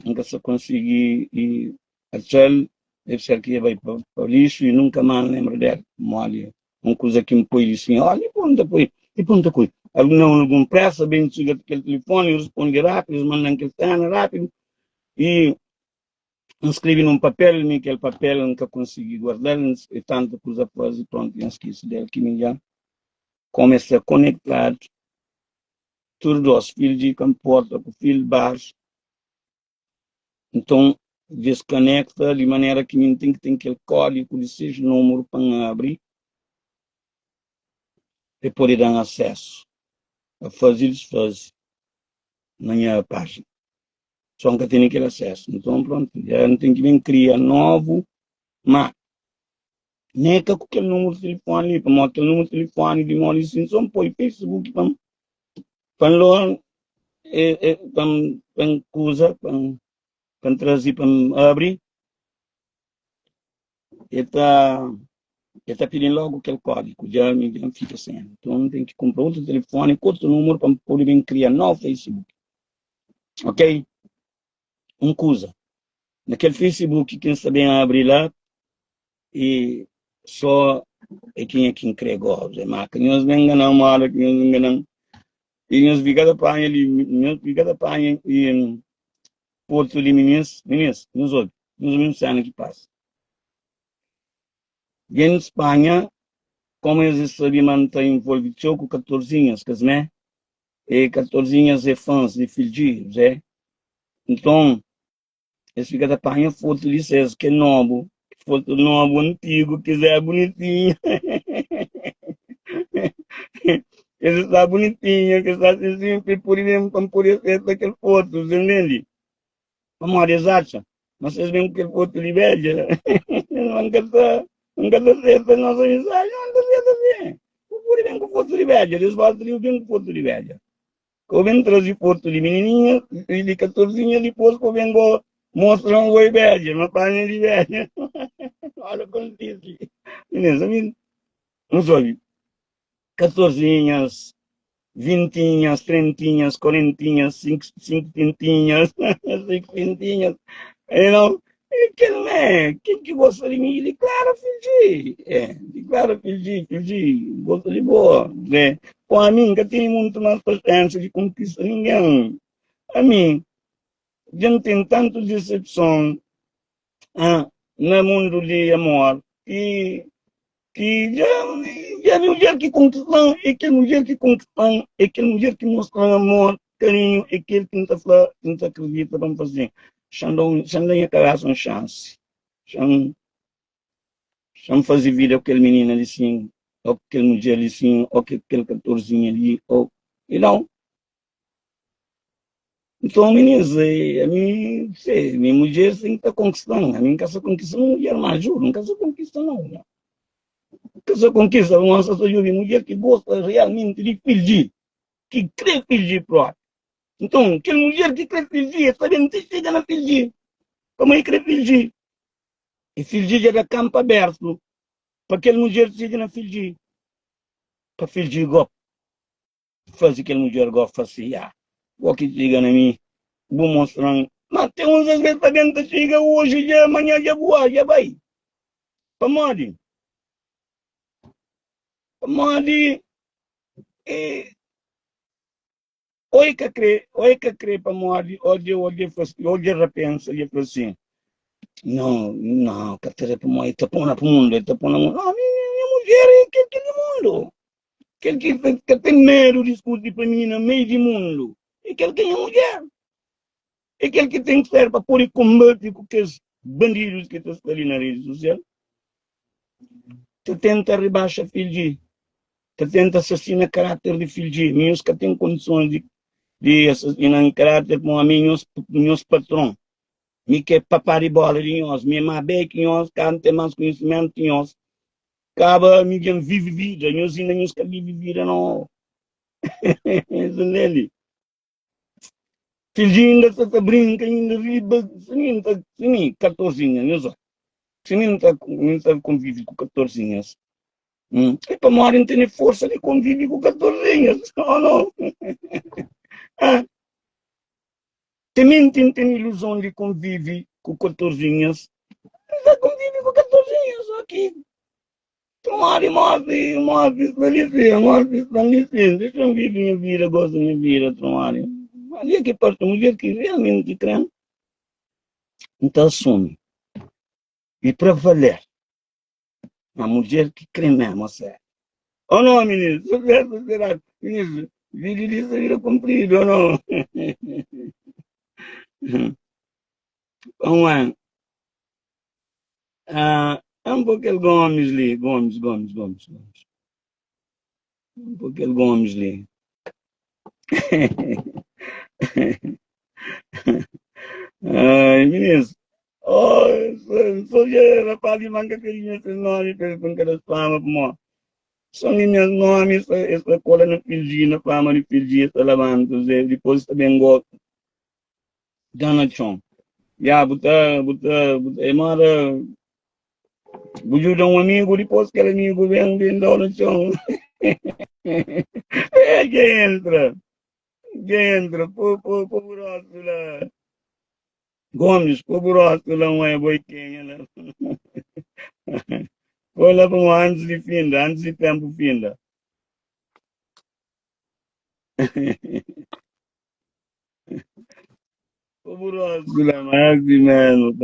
nunca se consegui, e achar deve ser que vai para o lixo e nunca mais lembro dela. Como ali, uma coisa que me põe assim, olha, e ponta coisa. Algum pressa, bem chega aquele telefone, responde rápido, eles mandam aquele cena rápido, e escrevi num papel, e aquele papel nunca consegui guardar, e tanta coisa quase pronto, e esqueci dela, que me já começa a conectar tudo aos filhos de camporta, com o filho baixo. Então, desconecta de maneira que não tem aquele código de 6 números para abrir e poder dar acesso a fazer desfazer na minha página. Só nunca tem aquele acesso. Então, pronto, já não tem que vir criar novo, mas nem que com aquele número de telefone, para aquele número de telefone de uma licença, só põe Facebook para lá, para coisa, para trazer, para abrir, e está pedindo logo aquele código, já me fica sem. Então tem que comprar outro telefone, outro número para poder criar novo Facebook. Ok? Coisa. Naquele Facebook, quem sabe abrir lá, e só é quem entregou. Mas que nós não enganamos, que nós não enganamos. E nós vigada para ele, nós vigada para ele, e Porto de Minas, nos outros, nos mesmos anos que passa. E em Espanha, como eles sabiam, está envolvido com 14 anos, né? E 14 anos é fãs de filhos, é? Então, eles ficam da panha foto de vocês, que é novo, foto novo, antigo, que é bonitinho. Eles está bonitinho, que está sempre por exemplo, para poder ser daquele foto, entende? Vamos a exata, mas vocês veem que ele foto de velha. Nunca está certo a nossa mensagem, não está certo assim. Por exemplo, foto de velha, eles fazem bem foto de velha. Eu venho trazer foto de menininha, e de 14 anos, depois que eu venho mostrar um oi velho, uma página de velha. Olha como disse. Beleza, não sabe. 14 anos, 20 anos, 30 anos, 40 anos, 5 tintinhas, 5 tintinhas. Não, que não é. Quem que gosta de mim? Declara, filho. Declara, filho. Gosta de boa. Né? Com a mim, que tem muito mais chance de conquistar ninguém. A mim, já não tem tanto decepção no mundo de amor que já mulher que conquistam, é aquela mulher que conquistam, é aquela mulher que mostra amor, carinho, é aquele que não está falando, não está acredita, vamos fazer. Xandão ia cagar uma chance. Xandão fazer vida com aquele menino ali assim, ou aquela mulher ali assim, ou aquele cantorzinho ali, ou, e não. Então, meninas, a mim, sei, minha mulher tem que estar conquistando. A mim, que essa conquista não mulher mais juro, não essa conquista não. Que essa conquista, uma mulher que gosta realmente de pedir, que crê pedir próprio. Então, aquela mulher que crê pedir, sabendo que chega na pedir. Como é que crê pedir? E pedir já era campo aberto, para aquela mulher que chega na pedir. Para pedir, faz aquela mulher gosta assim, o que chega na mim, vou mostrar. Mas tem uns vezes para dentro, chega hoje, já amanhã, já voa, já vai. Para morrer. Para morrer. Oi que crê para morrer, hoje repensa, e fala assim, não, que terá para morrer, está pondo para o mundo, está pondo para o mundo. Ah, minha mulher é aquele mundo. Que tem medo de discutir para mim no meio do mundo. aquele que é mulher. Aquele que tem que ser para pôr em combate com aqueles bandidos que estão ali na rede social. Tu tenta rebaixar filho, tu tenta assassinar caráter de filho, meus que têm condições de assassinar caráter com a meus patrão. Me quer papar de bola de nós, me mabe que nós, não tem mais conhecimento de nós. Acaba, me vive vida, nós ainda não vive vida, não. Isso nele. Filhinho ainda está brinca, ainda riba, sim, 14 anos, sim, não está convive com 14 anos. E para morrer não tem força de conviver com 14 anos, oh, não. Ah, também tem ilusão de conviver com 14 anos, já convive com 14 anos aqui. Morre, estabelecer, deixa eu viver minha vida, gosto da minha vida, tomara. Ali é que parte, mulher que realmente crê, então assume. E para valer, a mulher que crê mesmo, sério. Ou não, ministro? Será, ministro? Vídeo disso vira cumprido, ou não? Vamos lá. Um pouco ele Gomes ali, Gomes. Um pouco ele Gomes ali. Ai, ministro. Oh, sou eu, rapaz, de manga que tinha esse nome, com aquelas palmas, pô. São minhas nomes, essa cola no filho, na fama de filho, essa lavando, depois também gosto. Gana chão. Ya, mara, bujuda um amigo, depois que amigo vem dar no chão. É, que entra, pô, buraco lá. Gomes, pô, buraco lá, um é boiquinha lá. Pô, lá para um antes de tempo finda. Pô, buraco lá, mas assim mesmo,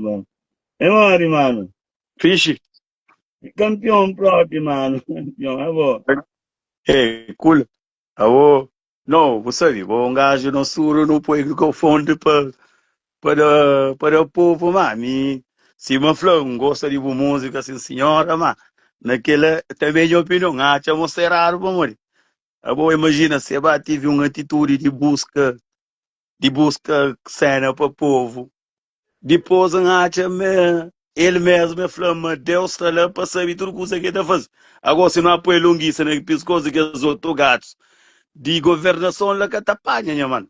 mano. É, mano. Fish. Campeão próprio, mano. Campeão, é bom. É, cool. Awo, não, você sabe, um gajo não suro no povo que fonte para o povo, mami. Se uma flor gosta de boa música, sim, senhora, mas naquela também a opinião, acha você raro, amor. Awo, imagina se eu tive uma atitude de busca cena para o povo. Depois, acha ele mesmo flama, Deus está lá para saber tudo o que ele está fazendo. Agora, se não apoia longuiça, né, que coisas que os outros gatos de governação lá que tapanha, né, mano?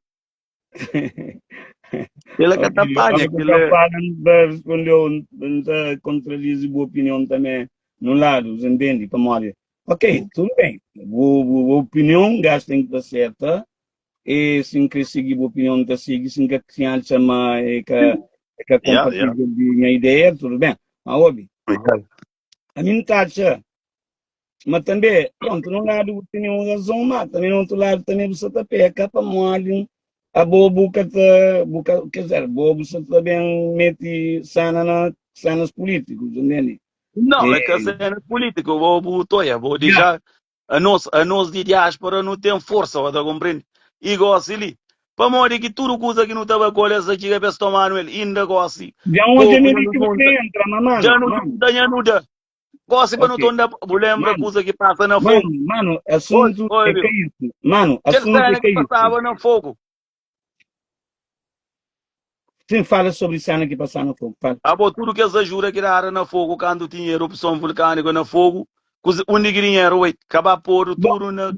Ele que tapanha, Olha que o Capalã respondeu, contradiz a opinião também no lado, você entende? Para ok, tudo bem. A opinião gasta tem que estar certa, e se que seguir a opinião está seguir, se que se acha que yeah, compartilha a minha ideia, tudo bem. Mas, óbvio, a minha taxa, mas também, pronto, no lado tem uma razão, mas também no outro lado também você está peca para molhar a bobo que está, quer dizer, bobo você também mete cenas políticas, entende? não, E, é que a cena política, vou toia, vou já, deixar a nós de diáspora não tem força, você compreende? Igual assim, para morrer que tudo coisa que não estava com essa aqui, é para tomar ele, ainda gosta, já ontem povo me já disse não que junta, entra, mas mano, já não junta, já não dá. Gosta para não ok, tomar, lembra mano, coisa que passa na fogo. Oi, assunto é oi, que viu? é isso, mano, Aquele assunto é cena que que é isso. passava no fogo. Você fala sobre cena que passar no fogo, fala. Abo tudo que essa jura que era na fogo quando tinha erupção vulcânica na fogo, onde dinheiro foi, acabar por Bom, tudo na.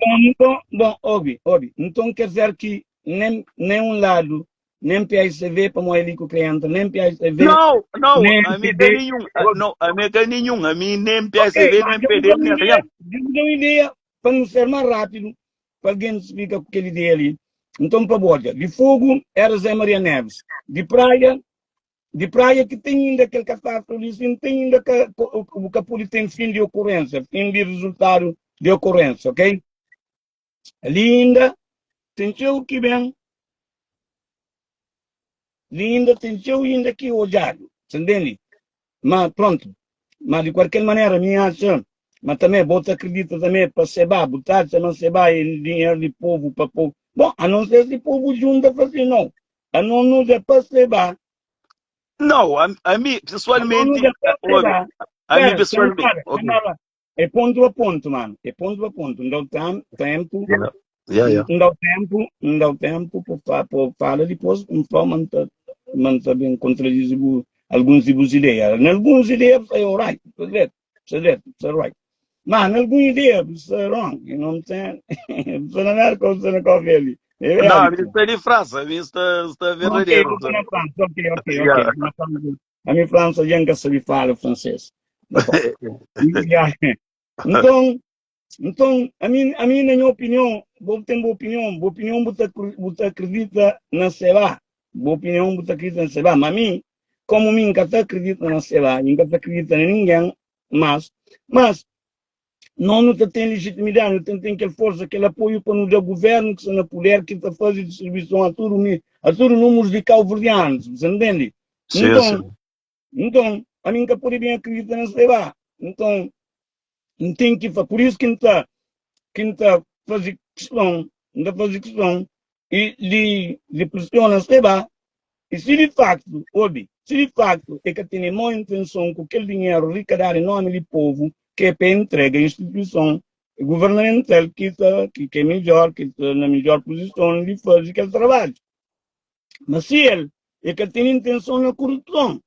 óbvio. Então quer dizer que nem um lado, nem PSV para o helico criança, nem PSV, Não, não, nem a mim tem PD. nenhum, Óbvio. não, a mim tem nenhum, a mim nem Ok, PSV, mas nem PD, nem nada. eu vou dar uma ideia para não ser mais rápido, para alguém explicar o que ele ideia ali. Então, para borda, de fogo era Zé Maria Neves, de praia que tem ainda aquele catástrofe, tem ainda que o Capuli tem fim de ocorrência, fim de resultado de ocorrência, ok? Ali ainda tem o que vem, linda, tem ainda que olhado, entende? Mas pronto, mas de qualquer maneira, minha acha, mas também, você acredita também para Seba, botar, não Seba, dinheiro de povo, para Bom, a não ser se o povo junta assim, não. A não nos é para cebar. Não, a mim, A não nos pessoalmente, é para ouve, cebar. a mim, Espera, você não pessoalmente, para. ok. É ponto a ponto, mano. É ponto a ponto. Não dá tempo. Yeah, yeah, yeah. Não dá tempo para falar depois, para manter bem contradizer alguns tipos de ideias. Em algumas ideias é alright, it's alright. Mas em algumas ideias é wrong, you know what I'm saying? Você não é como você não confia ali. É Não, a reality. mim está de França, a mim está Ok, verdadeiro. você na França, ok. Yeah. A minha França já nunca sabe falar francês. D'accord. Yeah. Então, a mim, na minha opinião, vou ter boa opinião, você acredita na Seba, boa opinião, você acredita na Seba, mas a mim, como mim, nunca acredita na Seba, nunca acredita em ninguém, mas, não tem legitimidade, não tem aquela força, aquele apoio para o governo, que se não puder, que está fazendo distribuição a todo número de calverdianos, você entende? Sim, Então, sim. a mim nunca pode bem acreditar na Seba, então, não tem que, por isso que está fazer questão, ainda fazer questão e de pressiona Seba, e se de facto, se de facto é que tem má intenção com aquele dinheiro arrecadar em nome do povo, que é para entrega à instituição governamental que é melhor, que está na melhor posição de fazer aquele trabalho. Mas se ele é que tem intenção na corrupção,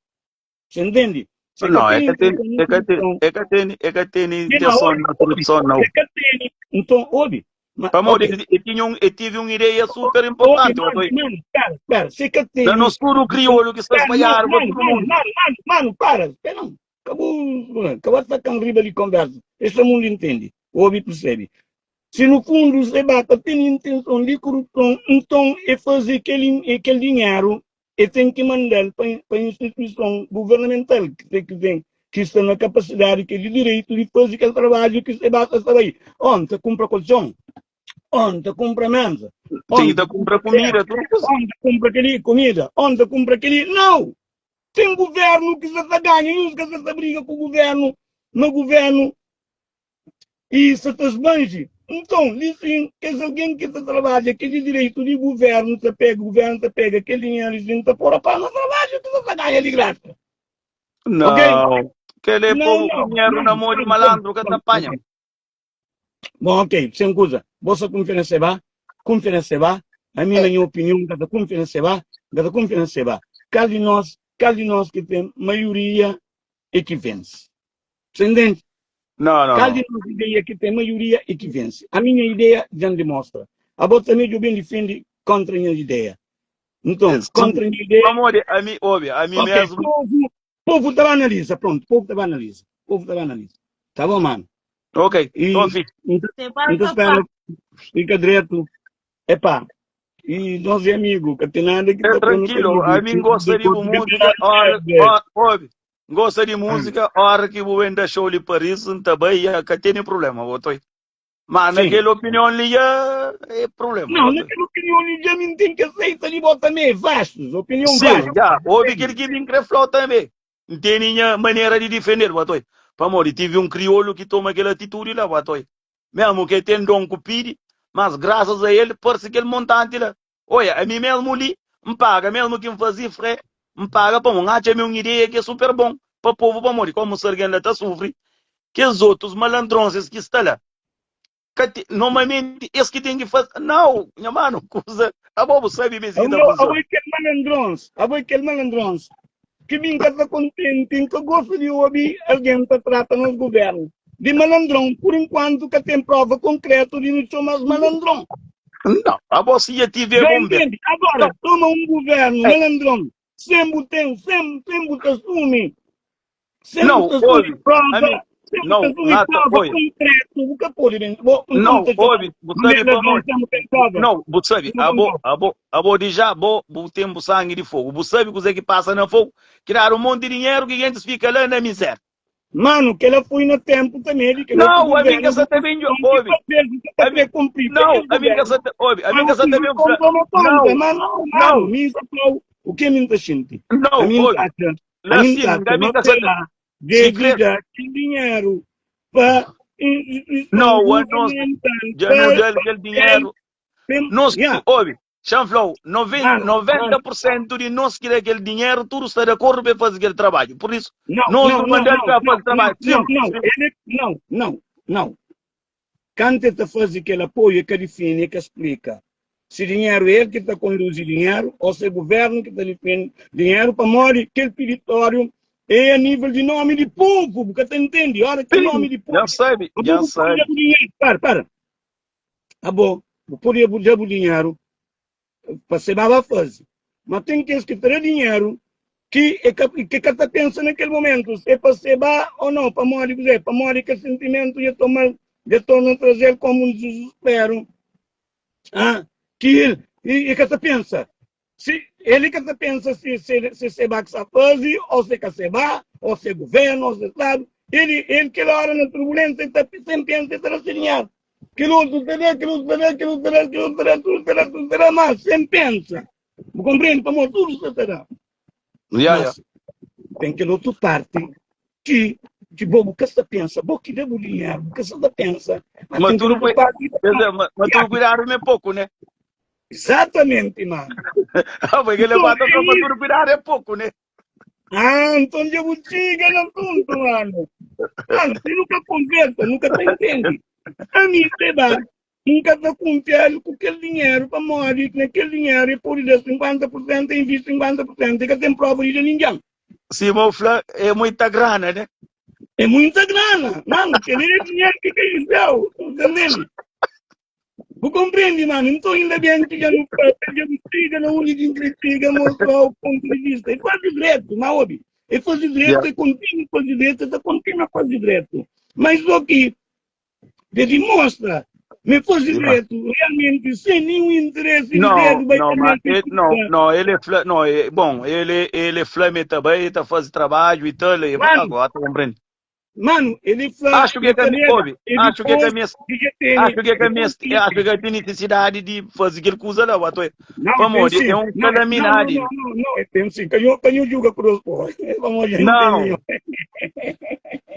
você entende? Se é que Não, tem intenção na corrupção, é que tem não, intenção na corrupção, não. é que tem, então, mas, Amor, ok, eu tive uma ideia super Ouve, importante. mano, espera, você que Não tem. nos furo crioulo que se espalhar por todo mundo. Para, espera, não. Acabou de sacar um riba de conversa. Esse mundo entende, ouve e percebe. Se no fundo o Sebata tem intenção de corrupção, então é fazer aquele dinheiro e tem que mandar para a instituição governamental que está na capacidade, que é de direito de fazer aquele trabalho que o Sebata está aí. Onde compra colchão? Onde compra mesa? Tem Onde que compra comprar comida, tudo coisa. onde compra aquele comida? Onde compra aquele. Não! Tem governo que se ganha, e os que se briga com o governo, no governo, e se te esbanje. Então, dizem que se alguém que se trabalha, que de direito de governo, o governo te pega aquele dinheiro e te pôr para no trabalho, que se ganha de graça. Ok? Não. Aquele Não, povo com não, dinheiro na mão de malandro que te apanha. ok. Bom, ok, sem coisa. Você confiança vai, a minha opinião, cada confiança vai. Cada nós que tem maioria é que vence. Você entende? Não, não, Cada não. nós ideia que tem maioria é que vence. A minha ideia já demonstra. A você também eu bem defende contra a minha ideia. Então, contra a minha ideia, Amor, a mim ok, mesmo. povo estava analisa, pronto, povo estava analisa. Tá bom, mano? Ok, E, então fica. então, espera, fica direto. Epá, e nós é amigo, que tem nada que É tá pondo tranquilo, a comigo. mim gosta de música, ouve, gosta de música, hora que o Wenda show ali Paris, também, que tem problema, botoi. Mas Sim. naquela opinião ali é problema, Não, botoi. naquela opinião ali já me tem que aceitar e bota também vastos, opinião Sim, vasta. já, houve aquele que me creflou também. Não tem nenhuma maneira de defender, botoi. Pamor, tive um crioulo que toma aquela atitude lá, botoi. Mesmo que tem dom cupiri, mas graças a ele, parece aquele montante lá. Olha, a mim mesmo ali, me paga, mesmo que me fazia fre, me paga para um acha uma ideia que é super bom para o povo, pamor, como o Sargento lá está sofre, que os outros malandrões que estão lá, normalmente, esse que tem que fazer, não, minha mano, coisa, a bobo sabe bem se que está funcionando. Avoy aquele malandrões, que vem que está contente, que gosta de ouvir alguém que trata nos governos. De malandrão, por enquanto que tem prova concreta de não somos malandrão. Não, a você ia te ver Já bombeiro. entende? Agora, toma um governo malandrão, sempre assume. Não, Sempre ouve, assume a mim, prova, sempre não, assume nada, prova olha, concreta. O que pode vir? Então, não, pessoal, ouve, você não é sabe para ladrão, onde? sempre tem prova. Não, você sabe, abo de já, bo tempo sangue de fogo. Você sabe o que passa na fogo? Criar um monte de dinheiro que a gente fica lá na miséria. Mano, que ela foi no tempo também, que ele outro Não, a mim que governo, essa também, ouve, que a está mim, para cumprir, que não, aquele a mim que essa, governo, ouve, a mim que mas essa o também, comprou uma conta, não, mas não, mano, não, me falou, o que me está sentindo? A não, mim ouve, está, a lá mim sim, está, a mim não que essa, sei lá, se crer, deve dar dinheiro para instituição não, a nós, governamental, já não para dá aquele dinheiro, Nós, Yeah. ouve, Chanflow, Mano, 90% de nós que aquele dinheiro, tudo está de acordo para fazer aquele trabalho. Por isso, não, nós não, não não, mandamos não, para não, fazer trabalho. não, Sim, não, sim. não. Quando está fazendo aquele apoio que define, que explica. Se dinheiro é ele que está conduzindo dinheiro, ou se é o governo que está defendendo dinheiro para morar aquele território é a nível de nome de povo, porque você entende? Olha que nome Sim, de povo. já sabe, já O poder sabe. do dinheiro, para. Ah, bom, o poder do dinheiro, para ser vai fazer. Mas tem que escrever dinheiro que está pensando naquele momento, se é para ser ou não, para morar que sentimento de tornar trazer como um desespero. Ah, que ele que está pensa. Se ele que está pensa se vai que se fazer, ou se que se vai, ou se governo, ou se Estado, ele que hora na turbulência está sempre pensa em dinheiro. Que luto terá, mas sempre pensa. Compreende? Como tudo terá. Já, já. Mas tem que outra parte que bobo que você pensa, bobo que deu dinheiro, que você pensa, mas Mas tem que tudo, outra parte. quer dizer, mas tudo cuidado é pouco, né? Exatamente, mano. Porque ele Então, bata só para é tudo cuidado é pouco, né? então eu chega no assunto, mano. Mano, você nunca conversa, nunca te entende. A mim, você vai, nunca te confiar com aquele dinheiro para morrer, naquele dinheiro e por isso 50% e investe 50%, e que tem prova de ninguém. Se o Fla é muita grana, né? É muita grana, mano, aquele dinheiro que é isso, entendeu? Você compreende, mano? Então, ainda bem que já não critica, não único que critica, mostrar o ponto de vista. E faz direito, não ouve? E faz direito, Yeah. e continua a fazer direito, e continua a fazer direito. Mas só que, ele mostra, me faz Yeah. direito, realmente, sem nenhum interesse Não, direto, vai não, mas também não, ele é, não, bom, ele é flame também, está fazendo trabalho e tal, e Mano, agora, compreende? mano, ele fala, Acho que é que a minha, detalhado, ouve, ele posta, que acho tem, que a minha, depois que acho que tem necessidade de fazer aquele coisa lá, bato, não, tem vamos, é sim. um Não, calaminade. tem sim. Canho julga por os povos. Vamos, gente, Não,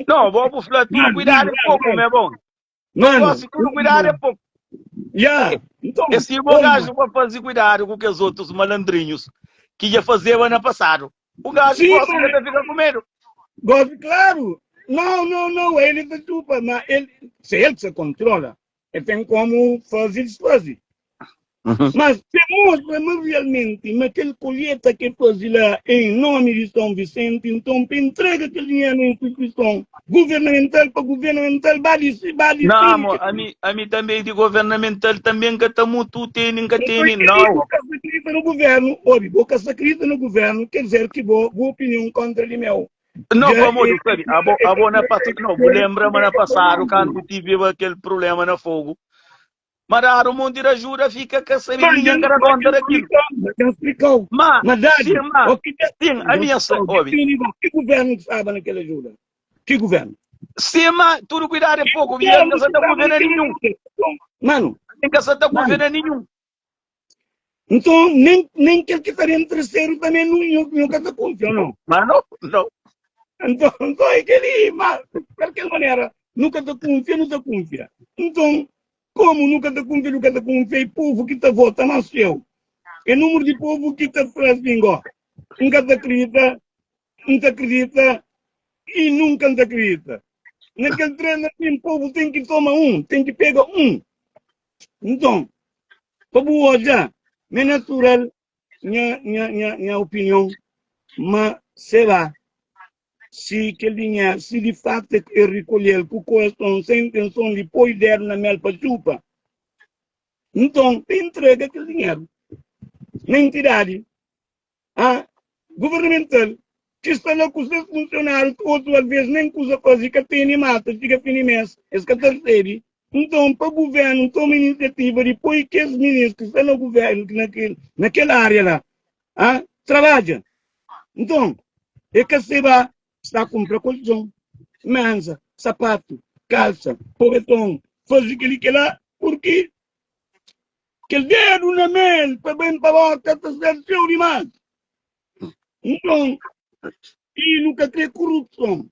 não, vamos falar tudo cuidado é pouco, meu bom. Não gosto de tudo cuidado é pouco. Já, então, Esse olha, gajo vai fazer cuidado com os outros malandrinhos que ia fazer o ano passado. O gajo sim, gosta de ficar com medo. gosto, claro. Não, ele desculpa, mas ele, se ele se controla, ele tem como fazer desfazer. Uhum. Mas se mostra realmente naquele colheita que faz lá em nome de São Vicente, então entrega aquele dinheiro em instituição governamental para governamental, vale Não, sim. amor, a mim também de governamental também que estamos tudo nunca Então, tem, ele não. boca sacrita no governo, ouve, boca sacrita no governo, quer dizer que boa opinião contra ele meu. Não, Já vamos, sabe, a boa na passada, não, me lembra, mas na passada, quando tive aquele problema na fogo, mas dar o mundo de ajuda fica com essa mas linha cara contra daquilo. já explicou. Mas, Mas, sim, Dade, mas, o que sim, a minha, ouve, que governo que sabe naquela ajuda? Que governo? sim, mas tudo cuidado é Que pouco, e governo nunca que se dá sabe governo naquela nenhum. ajuda? Mano, Nunca se dá mano, governo nenhum. então nem aquele que está em terceiro também nunca está confiando, não. Mas não, não. Então é que ele, mas, de qualquer maneira, nunca te confia, não te confia. Então, como nunca te confia, e povo que te vota nasceu. E número de povo que te faz bingo. Nunca te acredita, não te acredita e nunca te acredita. Naquele treino, assim, o povo tem que tomar tem que pegar um. Então, para hoje, é natural, minha opinião, mas será. Se aquele dinheiro, se de fato é recolher com coração sem intenção de pôr dinheiro na mel para chupa, então entrega aquele dinheiro na entidade governamental que está lá com os seus funcionários, outras vezes nem usa fazer que tem mata, fica fim de mês, esse que terceiro. Então, para o governo, toma iniciativa de pôr que os ministros que estão no governo, naquela área lá, trabalham. Então, é que se vai está a comprar colchão, mesa, sapato, calça, porretão, fazer aquilo que lá, porque que dedo na mel, para bem para a boca, está certo demais. Então, e nunca crê corrupção.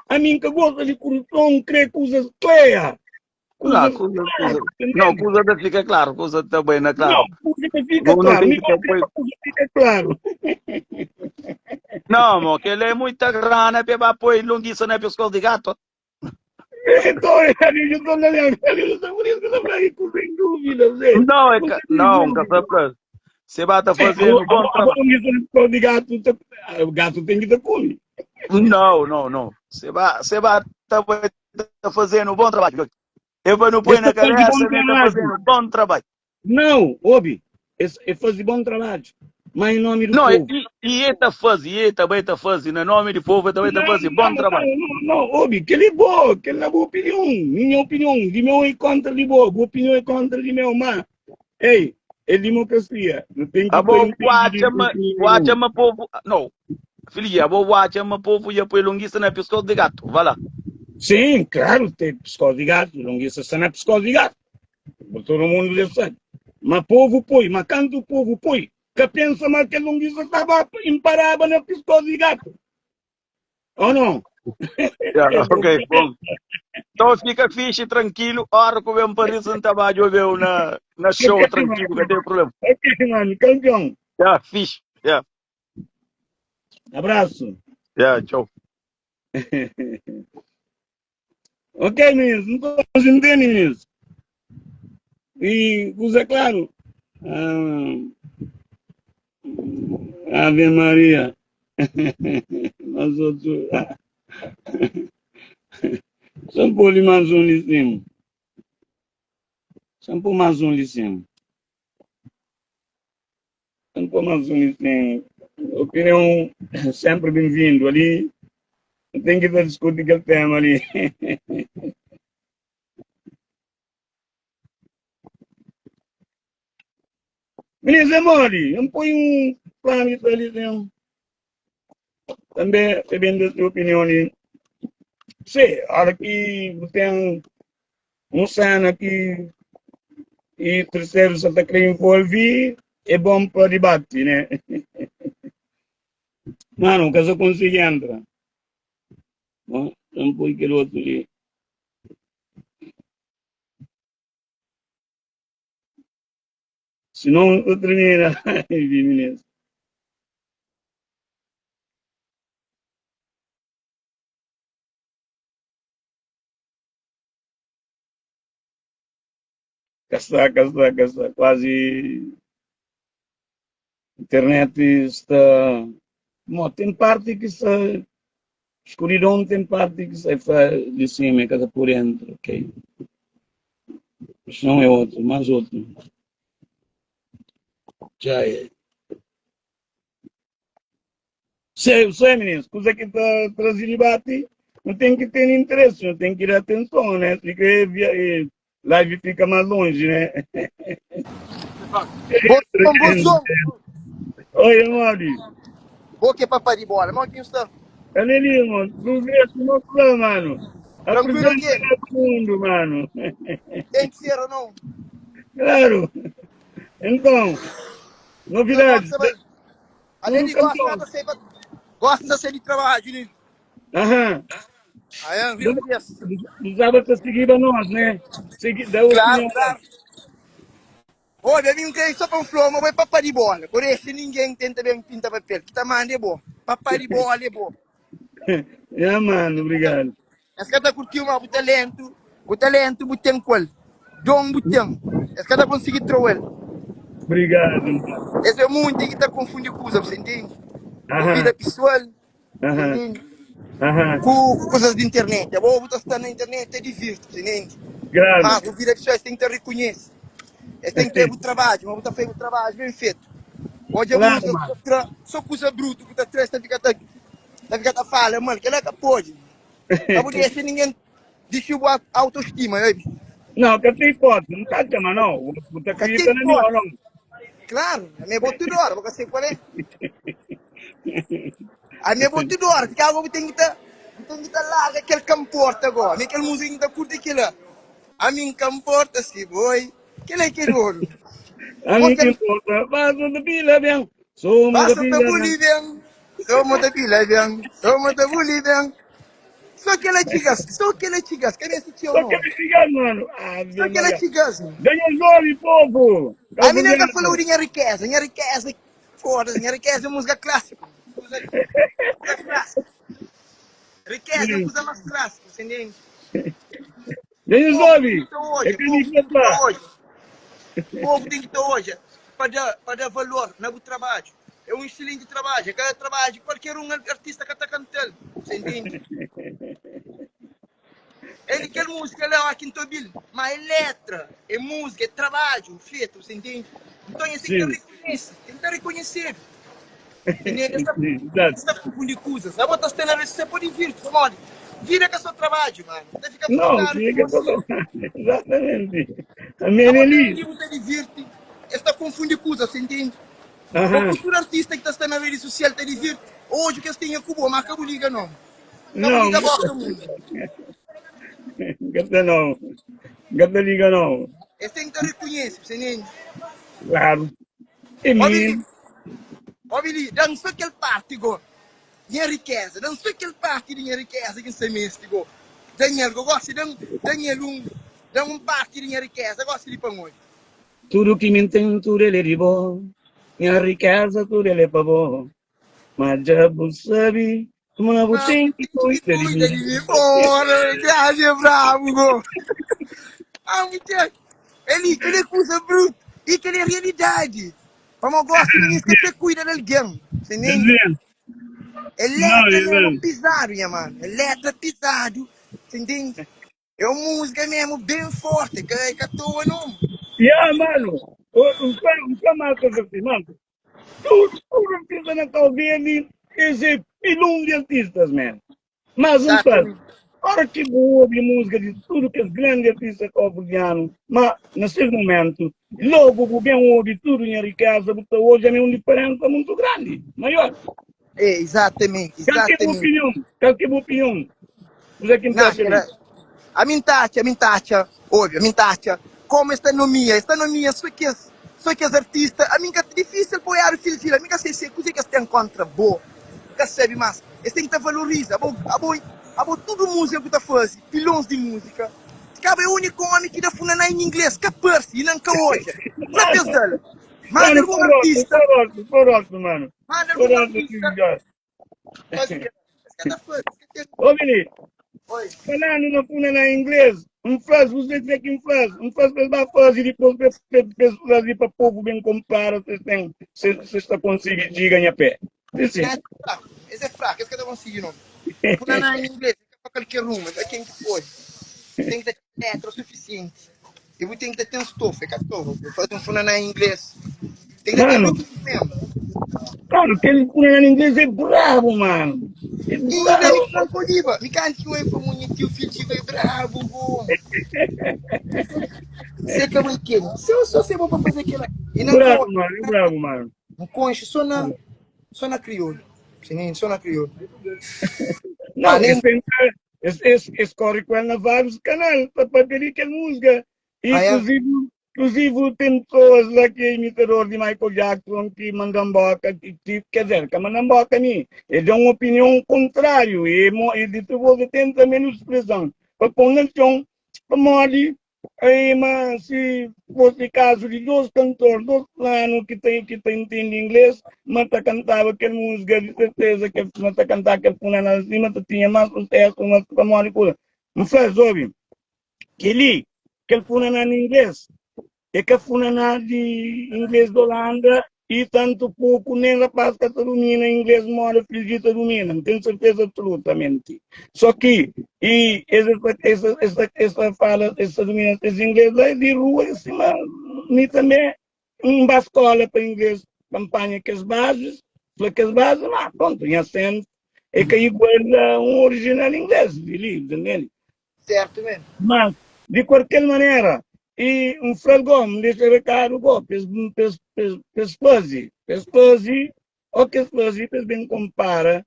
A mim que gosta de corrupção, crê coisas claras. Não, Coisa coisa. claro, Não, entende? coisa até fica claro, coisa também não é Não, claro. coisa que fica Não, não claro. tem Me que ter ouve, essa coisa fica claro. não, mo, que ele é muita grana para pôr longuiça na pescoço de gato. Então, eu estou olhando, eu estou por isso que eu estou falando, sem dúvida, Zé. Não, é Você não, dizendo, Caçapra. Você vai estar sim, fazendo bom trabalho. agora me estou de gato, o gato tem que ter come. Não, não, não. Você vai estar fazendo bom trabalho. Eu vou não pôr Esse na faz de bom cabeça, nem está trabalho. fazendo bom trabalho. Não, ouve, esse faz de bom trabalho, mas em nome do Não, povo. e está fazendo, e também está fazendo, em nome do povo, também está Não, fazendo bom não, trabalho. não, não, ouve, que ele boa, que ele é boa opinião, minha opinião, de meu é contra de boa opinião é contra de meu, mas, ei, é democracia, não tem que A ter boa impedido de opinião. watch povo, não. Filha, a boa watch povo e a pôr longuiça na pescoço de gato. Vai lá. Sim, claro, tem psicose de gato, não disse assim, é psicose de gato, todo mundo já sabe. Mas povo põe, mas quando o povo põe, que pensa mais que não disse estava imparável na psicose de gato, ou não? Yeah, ok, bom. Então fica fixe, tranquilo. A hora que eu venho para isso, não estava a ver na show, Ok, tranquilo, não tem problema. mano, campeão, Yeah, fixe. Yeah, abraço. yeah, tchau. Ok, meninos, não estou entendendo, meninos. E usa claro. Ave Maria. Nós outros. Só pôr mais um de cima. Só pôr mais um de cima. Só pôr mais um de cima. Opinião sempre bem-vindo ali. Tem que discutir aquele tema ali. Meninos, é mole. Eu ponho um plano de ali. Também, depende da sua opinião ali. Sim, olha que tem um cena aqui e terceiro só está querendo envolver, é bom para debate, né? Mano, nunca só consegui entrar. Bom, não foi aquele outro ali. Senão, eu termino. Beleza. Caçar. Quase. Internet está. Bom, tem parte que está. Escuridão tem parte que sai de cima, casa por dentro, ok? Isso não é outro, mais outro. Já é. Sei, meninos, coisa que está trazendo debate, não tem que ter interesse, não tem que ir atenção, né? Porque live fica mais longe, né? Borzão, Oi, Amori. boa papai de bola, mas quem está? Olha ali, mano. Não vê esse mostrou, mano. Tranquilo Apresenta aqui? ao mundo, mano. Tem que ser ou não? Claro. Então, Então vamos novidades. saber. Além Tudo de gostar campeão. da ser, gosta da ser de trabalho, né? Aham. Aí é, viu que é? Precisava ter seguido a nós, né? Seguir, dar Claro, opinião. claro. Olha, eu não só para um flow, mas papai de bola. Por isso ninguém tenta bem pintar papel. Que tamanho é bom. Papai de bola é bom. É, mano, obrigado. Esse cara curtiu o talento botão qual? Dom botão. Esse cara conseguiu trocar ele. Obrigado, mano. Esse é muito que está confundindo coisas, você entende? Com Aham, vida pessoal, você aham, entende? aham. Com coisas de internet. É bom estar na internet, é difícil, você entende? Claro. Mas o vida pessoal tem que te reconhecer. Eles têm que ter o trabalho, mas você fez o trabalho bem feito. Hoje a Claro, música mano. só coisa bruta, que está atrás, está fala, mano, que ela que pode. Acabou de deixar ninguém deixa a autoestima, sabe? Não, que tem foto. Não tá chamando, não. Você Que acredita tem na minha, pode. não? Claro, a minha boa hora, porque sei qual é. A minha boa hora, porque algo tem que estar larga aquele camporta agora, aquele música da curta aquilo. A mim camporta se boi, que é aquele ouro. A mim que importa. Passo da pila, bem. Somos da Passa para pila, bem. Bolívia, somos da Bolívia, somos da Bolívia. Só que ele chigas, que nesse tio Só que não. ele chega, mano. Só Ave que ele Maria. chigas. Ganha jovem, povo. A mim nunca falou Cabo-Verdiano. de minha riqueza, foda-se, minha riqueza é música clássica. Música clássica. Riqueza é Sim. coisa mais clássica, entende? Ganha Povo tem que jovem. estar É hoje, que povo ele tem que estar fala. hoje. Povo tem que estar hoje para dar valor no trabalho. É um excelente trabalho, é cada trabalho de qualquer um artista que está cantando, você entende? Ele quer música, ele é aqui em Tobil, mas é letra, é música, é trabalho feito, você entende? Então ele tem que Sim. reconhecer, tem que reconhecer. Entende? Sim, exato. Está confundindo coisas. A outra cena, você pode vir, olha, vira com o seu trabalho, mano. Você fica Não, frustrado tinha com que você. tocar. Exatamente. A A outra Meneli. ele não te divirte, está confundindo coisas, você entende? O Aham. cultura artista que está na rede social te divirte. Hoje o que você tem é cubo, mas acabo liga não. Acabo Não, liga boca mundo. gata não. Gata liga não. Eles têm que reconhecer, você entende? Claro. E mim. Ó, Billy, não sei aquele parte, go. Minha riqueza, não sei aquele parte de minha riqueza que você mestre, go. Daniel, eu gosto de Daniel, parte de minha riqueza, eu gosto de pão. Tudo que me tem, tudo ele é de bom. Minha riqueza, tudo ele é para bom. Mas já você sabe, mas você Mas tem que que cuidar de cuida mim. de mim. Ora, viagem é bravo, go. Ah, mulher, ele é coisa bruta. E que ele é realidade. Como eu gosto de mim, que você cuida de alguém. Você entende? Dizendo, É não, letra mesmo Ivan. pisado, minha mano. É letra pisado. Você entende? É uma música mesmo bem forte, que é à toa não. Yeah, mano. Um camada assim, mano. Tudo artista na Calvini, esse pilão de artistas, man. Mas um faz. Exatamente. Ora que boa de música de tudo que os grandes artistas calvinianos, mas nesse momento, logo o bem ouve tudo em riqueza, porque hoje é uma diferença muito grande, maior. É, exatamente, Qualquer exatamente. opinião, qualquer opinião. Você que está Nascere, feliz. a mintaccia, ovvio, a mintaccia, come sta nomia, so che artista, a minha é difícil poi a filho, a minha se così che sta contra bo, che sabe mas, e tem que valoriza, abo tudo música que tá fazendo, pilões de música, cabe o único homem que dá funa em inglês, que perse, e não que hoje, sabe os dela, manda Mano, algum artista, poroto, mano. manda algum Poroto, artista, faz o que tá fazendo, Ô, Vini, oi. falando na funa na inglês, frase, você dizer que faz para fazer e depois fazer para o povo bem comprar, você está conseguindo ganhar pé. Sim. Esse é fraco, esse que eu não consigo, não. Por não em inglês, para qualquer rumo, é quem que pode. Tem que ter teatro o suficiente. Eu vou ter que ter um estofo, é que eu faço um fundo em inglês. Tem que ter Mano, muito mesmo. claro, aquele funa na inglês é bravo, mano. É E ainda me bravo. canto oliva, me canto que eu fui muito tio filho de é brabo, bom. Sei que é muito querido. Se eu sou bom para fazer aquilo. E não Bravo, conche, mano, é bravo, mano. não conche, só na crioula. Sim, só na crioula. Mas Não, nem. escorre com ela vários canais para pedir aquela música. Ah, é? Inclusive tem pessoas lá que é imitador de Michael Jackson que mandam boca, quer dizer, que mandam boca a mim. Eles dão uma opinião contrária e de tudo tem também expressão. Para conexão, para morrer. Aí, mas se fosse caso de dois cantores, dois planos que entendem inglês, mas cantava aquela música, de certeza que mas cantava aquele plano assim, mas tinha mais sucesso, mas para morrer coisa. Não faz, ouve, que ali, aquele plano em inglês, é que fulana de inglês da Holanda e tanto pouco nem rapaz que domina inglês mora filhita domina, não tenho certeza absolutamente. Só que, e essa fala, essa domina esse inglês lá é de rua, assim, mas nem também uma escola para inglês, campanha que as bases, mas pronto, em acento, é que igual um original inglês, entendeu? Certo mesmo. Mas, de qualquer maneira, e um fragom deixa recado go, pescozi, o que pescozi, bem compara,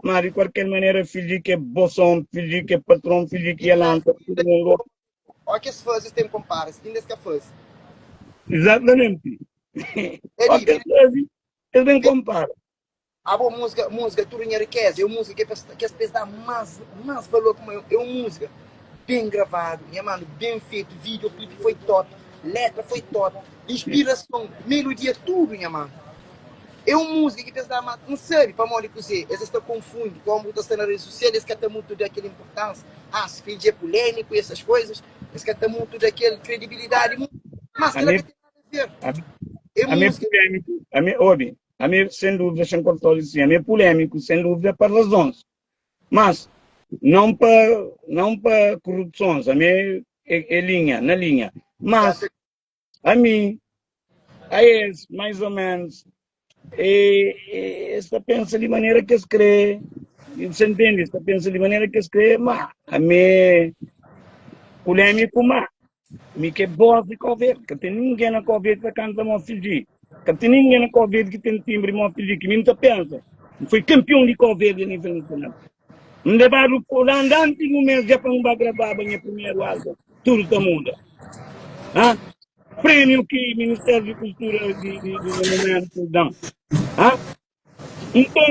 mas de qualquer maneira, filho que é boção, filho que é patrão, filho que é lanta, todo mundo, Olha que as fãs têm compara, se tem que fãs. exatamente. O Ele, que pescozi, bem compara. A boa música, tudo em riqueza. É uma música que as pessoas dão mais valor como é uma música bem gravado, minha mano, bem feito, videoclipe foi top, letra foi top, inspiração, melodia, tudo, minha mano. É uma música que pensa, não sabe, para morrer com você, eles estão confundindo, como está nas redes sociais, eles querem muito daquela importância, se vídeo é polêmico e essas coisas, eles querem muito daquela credibilidade, mas A ela mim, tem nada a ver. É a mim música. polêmico, a mim sem dúvida, sem controle, sim, a mim polêmico, sem dúvida, por razões. Mas, não para corrupções, a mim é linha, na linha. Mas, a mim, a esse, mais ou menos, esta pensa de maneira que se crê, você entende? Esta pensa de maneira que se crê, mas a mim polêmico, mas me que boa de Covid, que tem ninguém na Covid que canta uma filha, que tem ninguém na Covid que tem timbre uma filha, que me pensa, foi campeão de Covid a nível nacional. Me levaram por andante no mês já para gravar o meu primeiro álbum, tudo está muda. Ah? Prêmio que o Ministério de Cultura de momento dá. Ah? Então,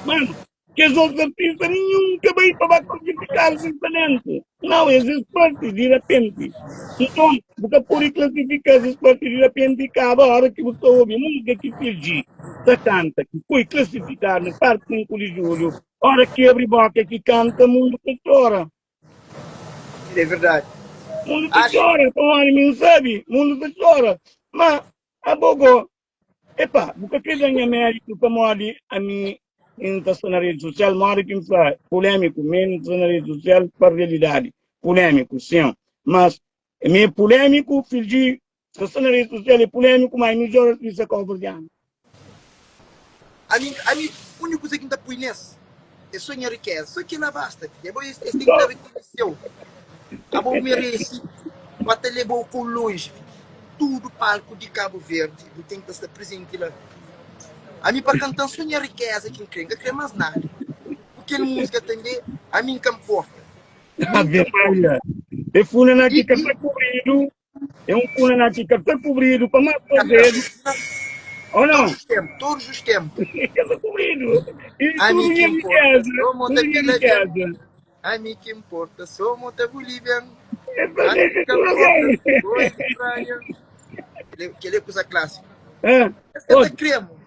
mano, que os outros artistas nenhum que veio para qualificar esse talento. Não, esses partes de repente. Então, porque por aí classificar esses partes de repente, acaba a hora que você ouve música que fingi, você canta, que foi classificado no Parque 5 de Julho, a hora que abre boca que canta, mundo que chora. É verdade. Mundo que chora, então, não sabe, mundo que chora. Mas, a Bogô, epa, porque que ganha mérito para morrer a mim na rede social, morre que faz polêmico, menos na rede social para realidade. Polêmico, sim. Mas, me polêmico, fingi, se na rede social é polêmico, mas melhor que isso é convergiano. A mim, a única coisa que ainda põe nesse é sonhar riqueza. Só que lá basta. Depois, esse tem que estar reconhecido. A bom merece, até levou com longe. Tudo palco de Cabo Verde. Eu tenho que estar presente lá. A mim, para cantar sonhar riqueza, que não crê mais nada. Porque a música também, a mim que importa. A vermelha. É funa na que está cobrido, é um funa na que está cobrido, para mais poder, ou não? Todos os tempos. Está cobrido. E A tudo mim que em importa, casa, somos tudo em daquela gente. casa. A mim que importa, somos da Bolívia. É A mim para que importa, coisa de praia. Que ele é coisa clássica. Esse que Hoje, é cremo.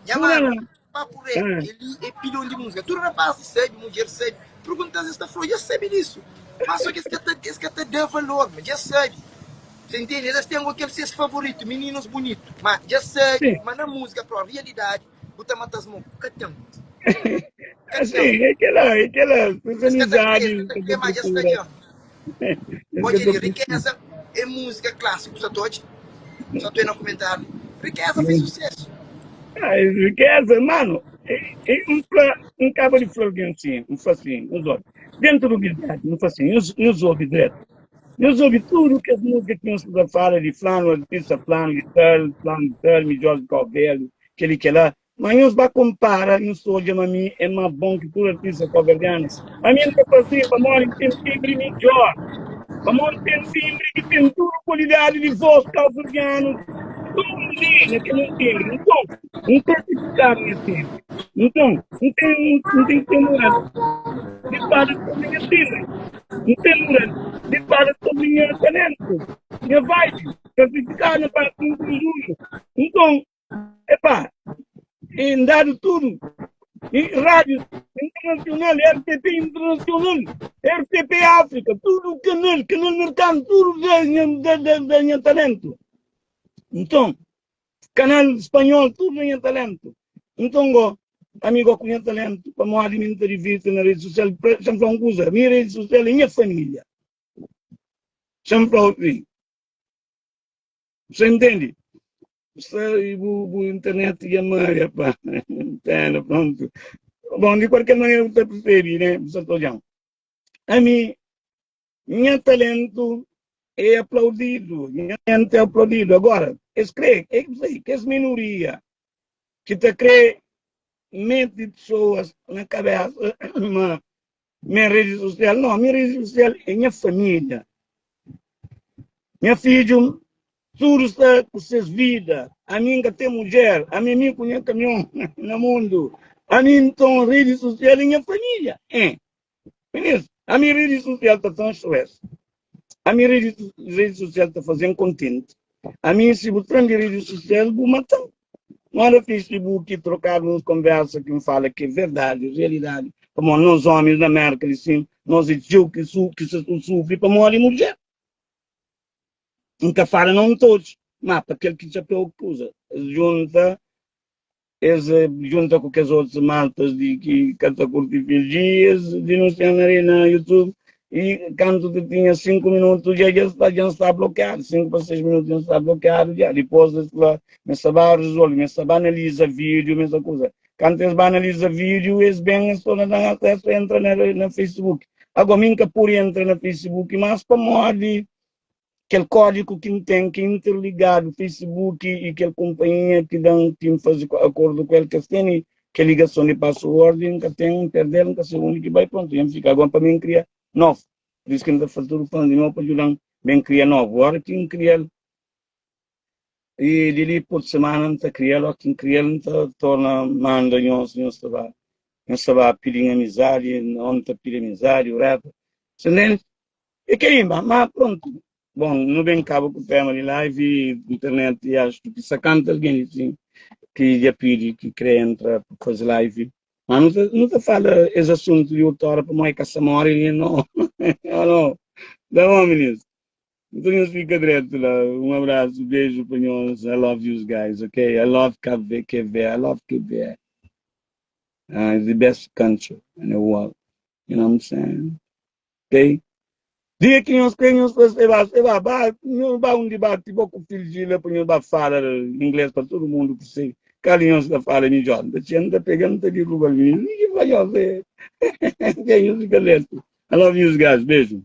Minha funa mano, na. papo reto. Ele é pilhão de música. Tudo na base, sabe, mulher sabe. Perguntas esta flor, já sabe disso. Mas só que esse que até dá valor, mas já sabe. Você entende? Eles têm aquele seus favoritos, meninos bonitos. Mas já sabe, Sim, mas na música, para a realidade, bota matas mãos. Catão. assim, Catão. é aquela, as Esse amizades, que a crê mais, já está procura. aqui, ó. Esse Pode que eu ir, procuro. riqueza é música clássica, só estou no comentário. Riqueza fez sucesso. Riqueza, mano, um cabo de flor assim, um facinho, uns olhos. Dentro do bilhete, um facinho, e os ouve direto. E os ouve tudo que as músicas que nos fala de flano, artista, flano de tal, melhor de Calvelho, que lá. Mas uns vai comparar, e uns olham a mim, é mais bom que tudo artista calverdiano. A mim não é assim, para morrer tem timbre melhor. Para morrer tem timbre que tem tudo qualidade de voz calverdiano. Tudo que não timbre. Então, classificar nesse timbre. Então, não tem temor. Dispara sobre minha timbre. Não tem temor. Dispara sobre minha talento. Minha vibe. Classificar na parte do julho. Então, epá, em dado tudo. E rádio internacional, RTP internacional, RTP África, tudo canal mercado, tudo ganha talento. Então, canal espanhol, tudo ganha talento. Então, amigo com talento, para me alimentar de vista na rede social, sempre uma coisa, minha rede social é minha família. Sempre assim. Você entende? Você, o internet e a Maria, pá. Entendo, pronto. Bom, de qualquer maneira, você percebe, né? Você está olhando. A mim, meu talento é aplaudido. Meu talento é aplaudido. Agora, que essa minoria que te crê mente de pessoas na cabeça, minha rede social, não, minha rede social é minha família. Meu filho, sursa com suas vidas. A mim que tem mulher, a mim conhece caminhão no mundo. A mim então rede social em minha família. Beleza? A minha rede social está tão estresse. A minha rede social está fazendo contente. A minha se botando de rede social, vou matar. Não era Facebook trocar uns conversas que me fala que é verdade, realidade. Como nós homens da América, assim, nós tio que sofre para morrer mulher. Nunca fala não todos, mas para aquele que já usa. Junta com as outras maltas de que canta curtir dias, denunciando ali na YouTube. E quando tu tinha 5 minutos, já está bloqueado. 5 para 6 minutos já está bloqueado. Já depois, lá, me sabe resolver, me sabe analisar vídeo, essa coisa. Quando eles analisam vídeo, eles bem estão dando acesso, entra na Facebook. Agora, nunca por entrar na Facebook, mas para morrer aquele código que tem que interligar o Facebook e aquela companhia que dão, que faz acordo com ele, que tem que ligação de password, que tem, perder, nunca se une, que vai pronto. E fica agora para mim criar novo. Por isso que ainda faz tudo para de novo para ajudar bem criar novo. Agora quem cria e dele por semana não está criando, quem cria não está torna manda nós estava pedindo amizade, não está pedindo amizade, o resto. E que aí, mas pronto. Bom, não vem cabo com o tema de live, internet, e acho que se canta alguém assim, que já pede, que quer entrar para fazer live. Mas não te fala esse assunto de outra hora para mãe caçar morrer, não. Não, não, meninos. Então, fica direto lá. Um abraço, beijo, panhões. I love you guys, okay? I love KV. I love KV. It's the best country in the world. You know what I'm saying? Okay? Dia que nós queremos fazer, não vai um debate, vou com o filho de lá, para nós falar inglês para todo mundo, que sei, carinhoso da fala em John, da gente está pegando, está de ruba, ninguém vai fazer. Que é isso, galera. I love you guys, beijo.